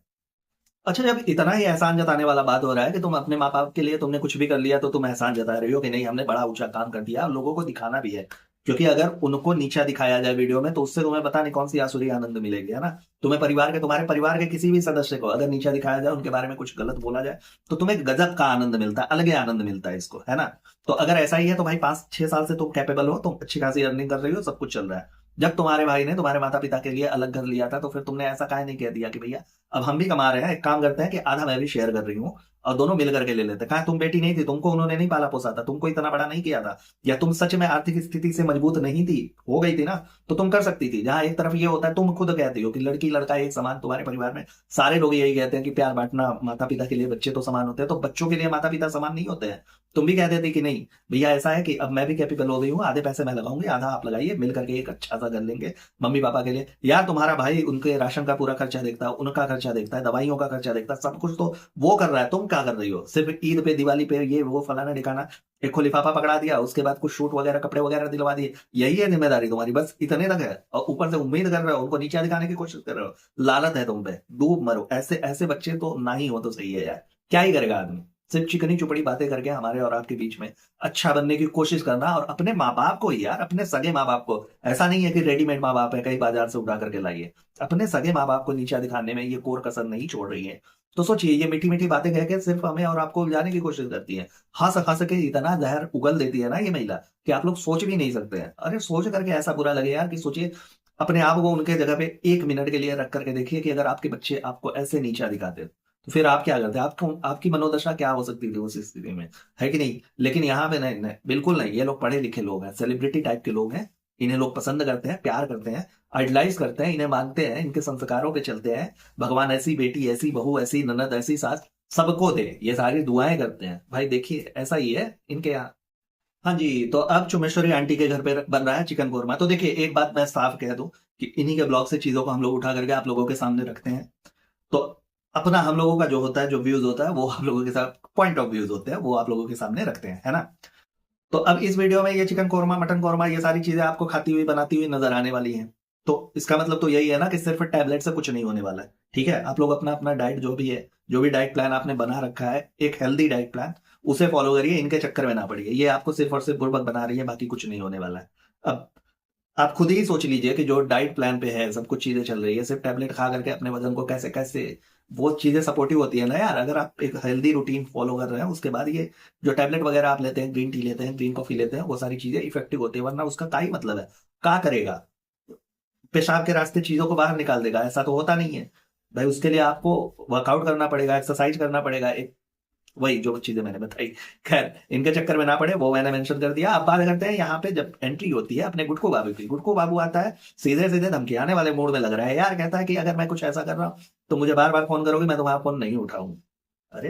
अच्छा, जब इतना ही एहसान जताने वाला बात हो रहा है कि तुम अपने माँ बाप के लिए तुमने कुछ भी कर लिया, तो तुम एहसान जता रही हो कि नहीं हमने बड़ा ऊंचा काम कर दिया, लोगों को दिखाना भी है। क्योंकि अगर उनको नीचा दिखाया जाए वीडियो में, तो उससे तुम्हें पता नहीं कौन सी आसुरी आनंद मिलेगी, है ना। तुम्हें तुम्हारे परिवार के किसी भी सदस्य को अगर नीचा दिखाया जाए, उनके बारे में कुछ गलत बोला जाए, तो तुम्हें गजब का आनंद मिलता है, अलग आनंद मिलता है इसको, है ना। तो अगर ऐसा ही है तो भाई 5-6 साल से तुम कैपेबल हो, तुम अच्छी खासी अर्निंग कर रही हो, सब कुछ चल रहा है। जब तुम्हारे भाई ने तुम्हारे माता पिता के लिए अलग घर लिया था, तो फिर तुमने ऐसा काहे नहीं कह दिया कि भैया अब हम भी कमा रहे हैं, एक काम करते हैं कि आधा मैं भी शेयर कर रही हूँ और दोनों मिल करके ले लेते हैं। कहा तुम बेटी नहीं थी, तुमको उन्होंने नहीं पाला पोसा था, तुमको इतना बड़ा नहीं किया था, या तुम सच में आर्थिक स्थिति से मजबूत नहीं थी, हो गई थी ना, तो तुम कर सकती थी। जहां एक तरफ ये होता है, तुम खुद कहती हो कि लड़की लड़का एक समान, तुम्हारे परिवार में सारे लोग यही कहते हैं कि प्यार बांटना, माता पिता के लिए बच्चे तो समान होते हैं, तो बच्चों के लिए माता पिता समान नहीं होते हैं। तुम भी कह देती कि नहीं भैया ऐसा है कि अब मैं भी कैपेबल हो गई हूँ, आधे पैसे मैं लगाऊंगी, आधा आप लगाइए, मिल करके एक अच्छा सा घर लेंगे मम्मी पापा के लिए। यार तुम्हारा भाई उनके राशन का पूरा खर्चा देखता है, उनका खर्चा देखता है, दवाइयों का खर्चा देखता है, सब कुछ तो वो कर रहा है, तुम क्या कर रही हो? सिर्फ ईद पे दिवाली पे ये वो फलाना ठिकाना, एक को लिफाफा पकड़ा दिया, उसके बाद कुछ शूट वगैरह कपड़े वगैरह दिलवा दिए, यही है जिम्मेदारी तुम्हारी, बस इतने तक है। और ऊपर से उम्मीद कर रहे हो, उनको नीचा दिखाने की कोशिश कर रहे हो, लालत है तुम पे, डूब मरो। ऐसे ऐसे बच्चे तो ना ही हो तो सही है यार, क्या ही करेगा आदमी। सिर्फ चिकनी चुपड़ी बातें करके हमारे और आपके बीच में अच्छा बनने की कोशिश करना, और अपने माँ बाप को यार, अपने सगे माँ बाप को, ऐसा नहीं है कि रेडीमेड माँ बाप है कहीं बाजार से उठा करके लाइए, अपने सगे माँ बाप को नीचा दिखाने में ये कोर कसर नहीं छोड़ रही है। तो सोचिए, ये मीठी मीठी बातें कह के सिर्फ हमें और आपको उलझाने की कोशिश करती है, हंस हंस के इतना जहर उगल देती है ना ये महिला कि आप लोग सोच भी नहीं सकते हैं। अरे सोच करके ऐसा बुरा लगे यार कि सोचिए, अपने आप को उनके जगह पे एक मिनट के लिए रख करके देखिए कि अगर आपके बच्चे आपको ऐसे नीचा दिखाते तो फिर आप क्या करते? आपको आपकी मनोदशा क्या हो सकती थी उस स्थिति में, है कि नहीं? लेकिन यहाँ पे नहीं, नहीं बिल्कुल नहीं, ये लोग पढ़े लिखे लोग हैं, सेलिब्रिटी टाइप के लोग हैं, इन्हें लोग पसंद करते हैं, प्यार करते हैं, आइडलाइज करते हैं, इन्हें मानते हैं, इनके संस्कारों पे चलते हैं। भगवान ऐसी बेटी, ऐसी बहू, ऐसी ननद, ऐसी सास सबको दे, ये सारी दुआएं करते हैं। भाई देखिए ऐसा ही है इनके यहाँ। हाँ जी, तो अब चुमेश्वरी आंटी के घर पे बन रहा है चिकन कोरमा। तो देखिए एक बात मैं साफ कह दूं कि इन्हीं के ब्लॉग से चीजों को हम लोग उठा करके आप लोगों के सामने रखते हैं। तो अपना हम लोगों का जो होता है, जो व्यूज होता है, वो आप लोगों के साथ पॉइंट ऑफ व्यूज होते हैं, वो आप लोगों के सामने रखते हैं, है ना? तो अब इस वीडियो में ये चिकन कोरमा, मटन कोरमा, ये सारी चीजें आपको खाती हुई बनाती हुई नजर आने वाली हैं। तो इसका मतलब तो यही है ना कि सिर्फ टैबलेट से कुछ नहीं होने वाला है। ठीक है, आप लोग अपना अपना डाइट जो भी है, जो भी डाइट प्लान आपने बना रखा है, एक हेल्दी डाइट प्लान, उसे फॉलो करिए, इनके चक्कर में ना पड़िए। ये आपको सिर्फ और सिर्फ बुर्बक बना रही है, बाकी कुछ नहीं होने वाला है। अब आप खुद ही सोच लीजिए कि जो डाइट प्लान पे है, सब कुछ चीजें चल रही है, सिर्फ टैबलेट खा करके अपने वजन को कैसे कैसे, वो चीजें सपोर्टिव होती है ना यार। अगर आप एक हेल्दी रूटीन फॉलो कर रहे हैं, उसके बाद ये जो टैबलेट वगैरह आप लेते हैं, ग्रीन टी लेते हैं, ग्रीन कॉफी लेते हैं, वो सारी चीजें इफेक्टिव होती है, वरना उसका क्या ही मतलब है? क्या करेगा? पेशाब के रास्ते चीजों को बाहर निकाल देगा? ऐसा तो होता नहीं है भाई। उसके लिए आपको वर्कआउट करना पड़ेगा, एक्सरसाइज करना पड़ेगा, एक वही जो चीजें मैंने बताई। खैर, इनके चक्कर में ना पड़े, वो मैंने मेंशन कर दिया। अब बात करते हैं यहाँ पे जब एंट्री होती है अपने गुटकू बाबू की। गुटकू बाबू आता है सीधे सीधे धमकियाने वाले मूड में लग रहा है यार, कहता है कि अगर मैं कुछ ऐसा कर रहा हूँ तो मुझे बार बार फोन करोगे, मैं तुम्हारा फोन नहीं उठाऊंगा। अरे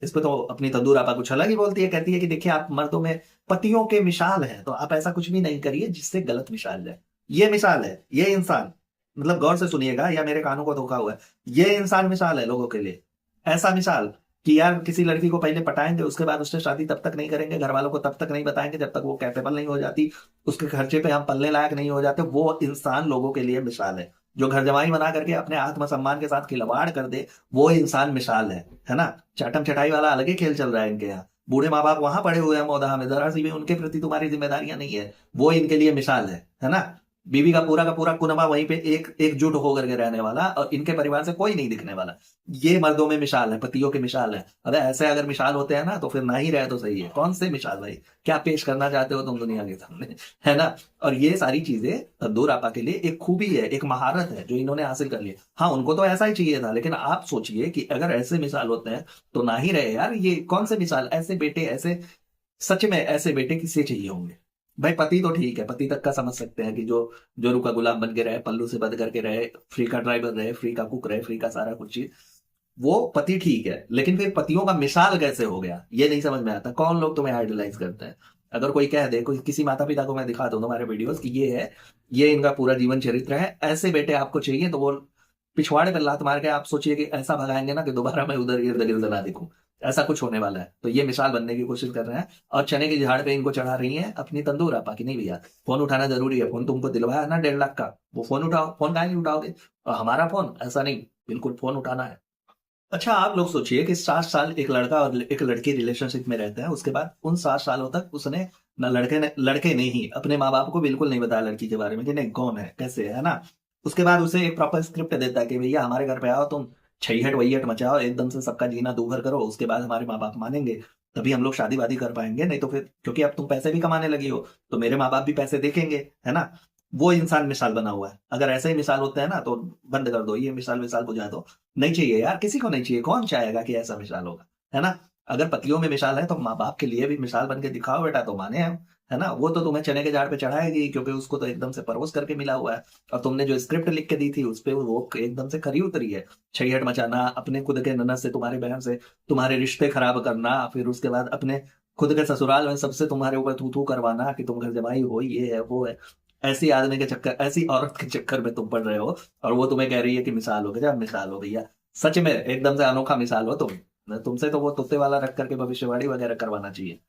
इस पे तो अपनी तंदूर आपा कुछ अलग ही बोलती है, कहती है कि देखिए आप मर्दों में पतियों के मिसाल हैं, तो आप ऐसा कुछ भी नहीं करिए जिससे गलत मिसाल जाए। ये मिसाल है, ये इंसान, मतलब गौर से सुनिएगा या मेरे कानों को धोखा हुआ है, ये इंसान मिसाल है लोगों के लिए। ऐसा मिसाल कि यार किसी लड़की को पहले पटाएंगे, उसके बाद उससे शादी तब तक नहीं करेंगे, घर वालों को तब तक नहीं बताएंगे जब तक वो कैपेबल नहीं हो जाती, उसके खर्चे पे हम पलने लायक नहीं हो जाते। वो इंसान लोगों के लिए मिसाल है। जो घर जमाई बना करके अपने आत्मसम्मान के साथ खिलवाड़ कर दे, वो इंसान मिसाल है ना? चाटम चटाई वाला अलग ही खेल चल रहा है इनके यहाँ। बूढ़े माँ बाप वहां पड़े हुए हैं मौदा में, जरा सी भी उनके प्रति तुम्हारी जिम्मेदारियां नहीं है, वो इनके लिए मिसाल है ना? बीवी का पूरा कुनबा वहीं पे एक एकजुट होकर के रहने वाला, और इनके परिवार से कोई नहीं दिखने वाला। ये मर्दों में मिसाल है, पतियों के मिसाल है। अरे ऐसे अगर मिसाल होते हैं ना तो फिर ना ही रहे तो सही है। कौन से मिसाल भाई, क्या पेश करना चाहते हो तुम दुनिया के सामने, है ना? और ये सारी चीजें तंदूर आपा के लिए एक खूबी है, एक महारत है जो इन्होंने हासिल कर ली। हाँ, उनको तो ऐसा ही चाहिए था, लेकिन आप सोचिए कि अगर ऐसे मिसाल होते हैं तो ना ही रहे यार। ये कौन से मिसाल, ऐसे बेटे, ऐसे सच में ऐसे बेटे किसे चाहिए होंगे भाई? पति तो ठीक है, पति तक का समझ सकते हैं कि जो जोरू का गुलाम बन के रहे, पल्लू से बंद करके रहे, फ्री का ड्राइवर रहे, फ्री का कुक रहे, फ्री का सारा कुछ चीज, वो पति ठीक है। लेकिन फिर पतियों का मिसाल कैसे हो गया, ये नहीं समझ में आता। कौन लोग तुम्हें आइडलाइज करते हैं? अगर कोई कह दे, कोई किसी माता पिता को मैं दिखा दूं तुम्हारे वीडियोस कि ये है, ये इनका पूरा जीवन चरित्र है, ऐसे बेटे आपको चाहिए, तो वो पिछवाड़े पर लात मार के आप सोचिए कि ऐसा भगाएंगे ना कि दोबारा मैं उधर गिरद गिरद ना दिखूं। ऐसा कुछ होने वाला है। तो ये मिसाल बनने की कोशिश कर रहे हैं, और चने की झाड़ पे इनको चढ़ा रही है अपनी तंदूर आपा की। नहीं भैया, फोन उठाना जरूरी है। फोन तुमको दिलवाया ना 1.5 लाख का, वो फोन उठाओ। फोन काहे नहीं उठाओगे? और हमारा फोन ऐसा नहीं, बिल्कुल फोन उठाना है। अच्छा आप लोग सोचिए कि 7 साल एक लड़का और एक लड़की रिलेशनशिप में रहते हैं, उसके बाद उन 7 सालों तक उसने न लड़के ने ही अपने माँ बाप को बिल्कुल नहीं बताया लड़की के बारे में कि नहीं कौन है कैसे है ना? उसके बाद उसे एक प्रॉपर स्क्रिप्ट देता है कि भैया हमारे घर पे आओ, तुम छैहट वैहट मचाओ, एकदम से सबका जीना दूभर करो, उसके बाद हमारे माँ बाप मानेंगे, तभी हम लोग शादी वादी कर पाएंगे। नहीं तो फिर, क्योंकि अब तुम पैसे भी कमाने लगी हो तो मेरे माँ बाप भी पैसे देखेंगे, है ना? वो इंसान मिसाल बना हुआ है। अगर ऐसे ही मिसाल होते हैं ना तो बंद कर दो, ये मिसाल विसाल बुझा दो। नहीं चाहिए यार, किसी को नहीं चाहिए, कौन चाहेगा कि ऐसा मिसाल होगा, है ना। अगर पतियों में मिसाल है तो माँ बाप के लिए भी मिसाल बन के दिखाओ बेटा, तो माने हम, है ना। वो तो तुम्हें चने के झाड़ पे चढ़ाएगी क्योंकि उसको तो एकदम से परवश करके मिला हुआ है। और तुमने जो स्क्रिप्ट लिख के दी थी उस पे वो एकदम से खरी उतरी है। छीहट मचाना, अपने खुद के ननद से, तुम्हारे बहन से तुम्हारे रिश्ते खराब करना, फिर उसके बाद अपने खुद के ससुराल में सबसे तुम्हारे ऊपर थू थू करवाना कि तुम घर जमाई हो, ये है वो है। ऐसी आदमी के चक्कर, ऐसी औरत के चक्कर में तुम पड़ रहे हो, और वो तुम्हें कह रही है कि मिसाल हो गया। मिसाल हो भैया, सच में एकदम से अनोखा मिसाल हो तुम। तुमसे तो वो तुत्ते वाला रख करके भविष्यवाणी वगैरह करवाना चाहिए।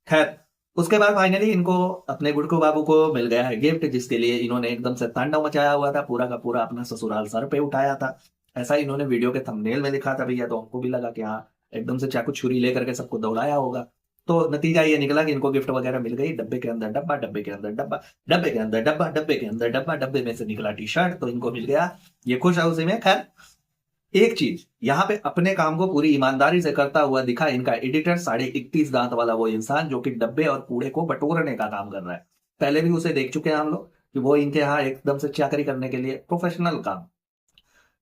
खैर, उसके बाद फाइनली इनको अपने गुड़कू बाबू को मिल गया है गिफ्ट, जिसके लिए इन्होंने एकदम से तांडव मचाया हुआ था, पूरा का पूरा अपना ससुराल सर पे उठाया था। ऐसा ही इन्होंने वीडियो के थंबनेल में लिखा था भैया, तो हमको भी लगा कि हाँ, एकदम से चाकू छुरी लेकर के सबको दौड़ाया होगा। तो नतीजा ये निकला कि इनको गिफ्ट वगैरह मिल गई, डब्बे के अंदर डब्बा, डब्बे के अंदर डब्बा, डब्बे के अंदर डब्बा, डब्बे के अंदर डब्बा, डब्बे में से निकला टी शर्ट, तो इनको मिल गया। ये खुश है उसी में। खैर, एक चीज यहाँ पे अपने काम को पूरी ईमानदारी से करता हुआ दिखा इनका एडिटर, 31.5 दांत वाला वो इंसान जो कि डब्बे और कूड़े को बटोरने का काम कर रहा है। पहले भी उसे देख चुके हैं हम लोग कि वो इनके यहाँ एकदम से चाकरी करने के लिए प्रोफेशनल काम,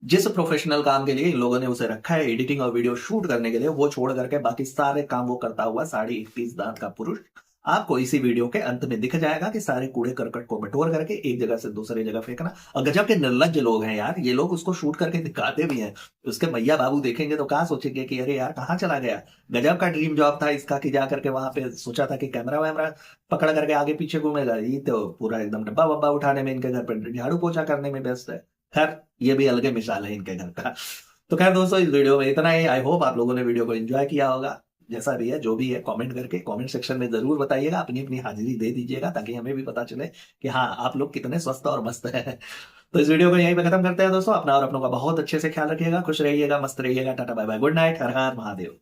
जिस प्रोफेशनल काम के लिए इन लोगों ने उसे रखा है एडिटिंग और वीडियो शूट करने के लिए, वो छोड़ करके बाकी सारे काम वो करता हुआ 31.5 दांत का पुरुष आपको इसी वीडियो के अंत में दिख जाएगा कि सारे कूड़े करकट को बटोर करके एक जगह से दूसरी जगह फेंकना। और गजब के निर्लज्ज लोग हैं यार ये लोग, उसको शूट करके दिखाते भी हैं। उसके मैया बाबू देखेंगे तो कहाँ सोचेंगे कि अरे यार कहाँ चला गया। गजब का ड्रीम जॉब था इसका कि जा करके वहां पे सोचा था कि कैमरा वैमरा पकड़ करके आगे पीछे घूमेगा, ये तो पूरा एकदम डब्बा वब्बा उठाने में, इनके घर पर झाड़ू पोछा करने में व्यस्त है। खैर, ये भी अलग मिसाल है इनके घर का। तो खैर दोस्तों, इस वीडियो में इतना ही। आई होप आप लोगों ने वीडियो को एंजॉय किया होगा। जैसा भी है जो भी है, कमेंट करके कमेंट सेक्शन में जरूर बताइएगा, अपनी अपनी हाजिरी दे दीजिएगा ताकि हमें भी पता चले कि हाँ, आप लोग कितने स्वस्थ और मस्त हैं। तो इस वीडियो को यहीं पे खत्म करते हैं दोस्तों। अपना और अपनों का बहुत अच्छे से ख्याल रखिएगा, खुश रहिएगा, मस्त रहिएगा। Tata bye bye, good night, हर हर महादेव।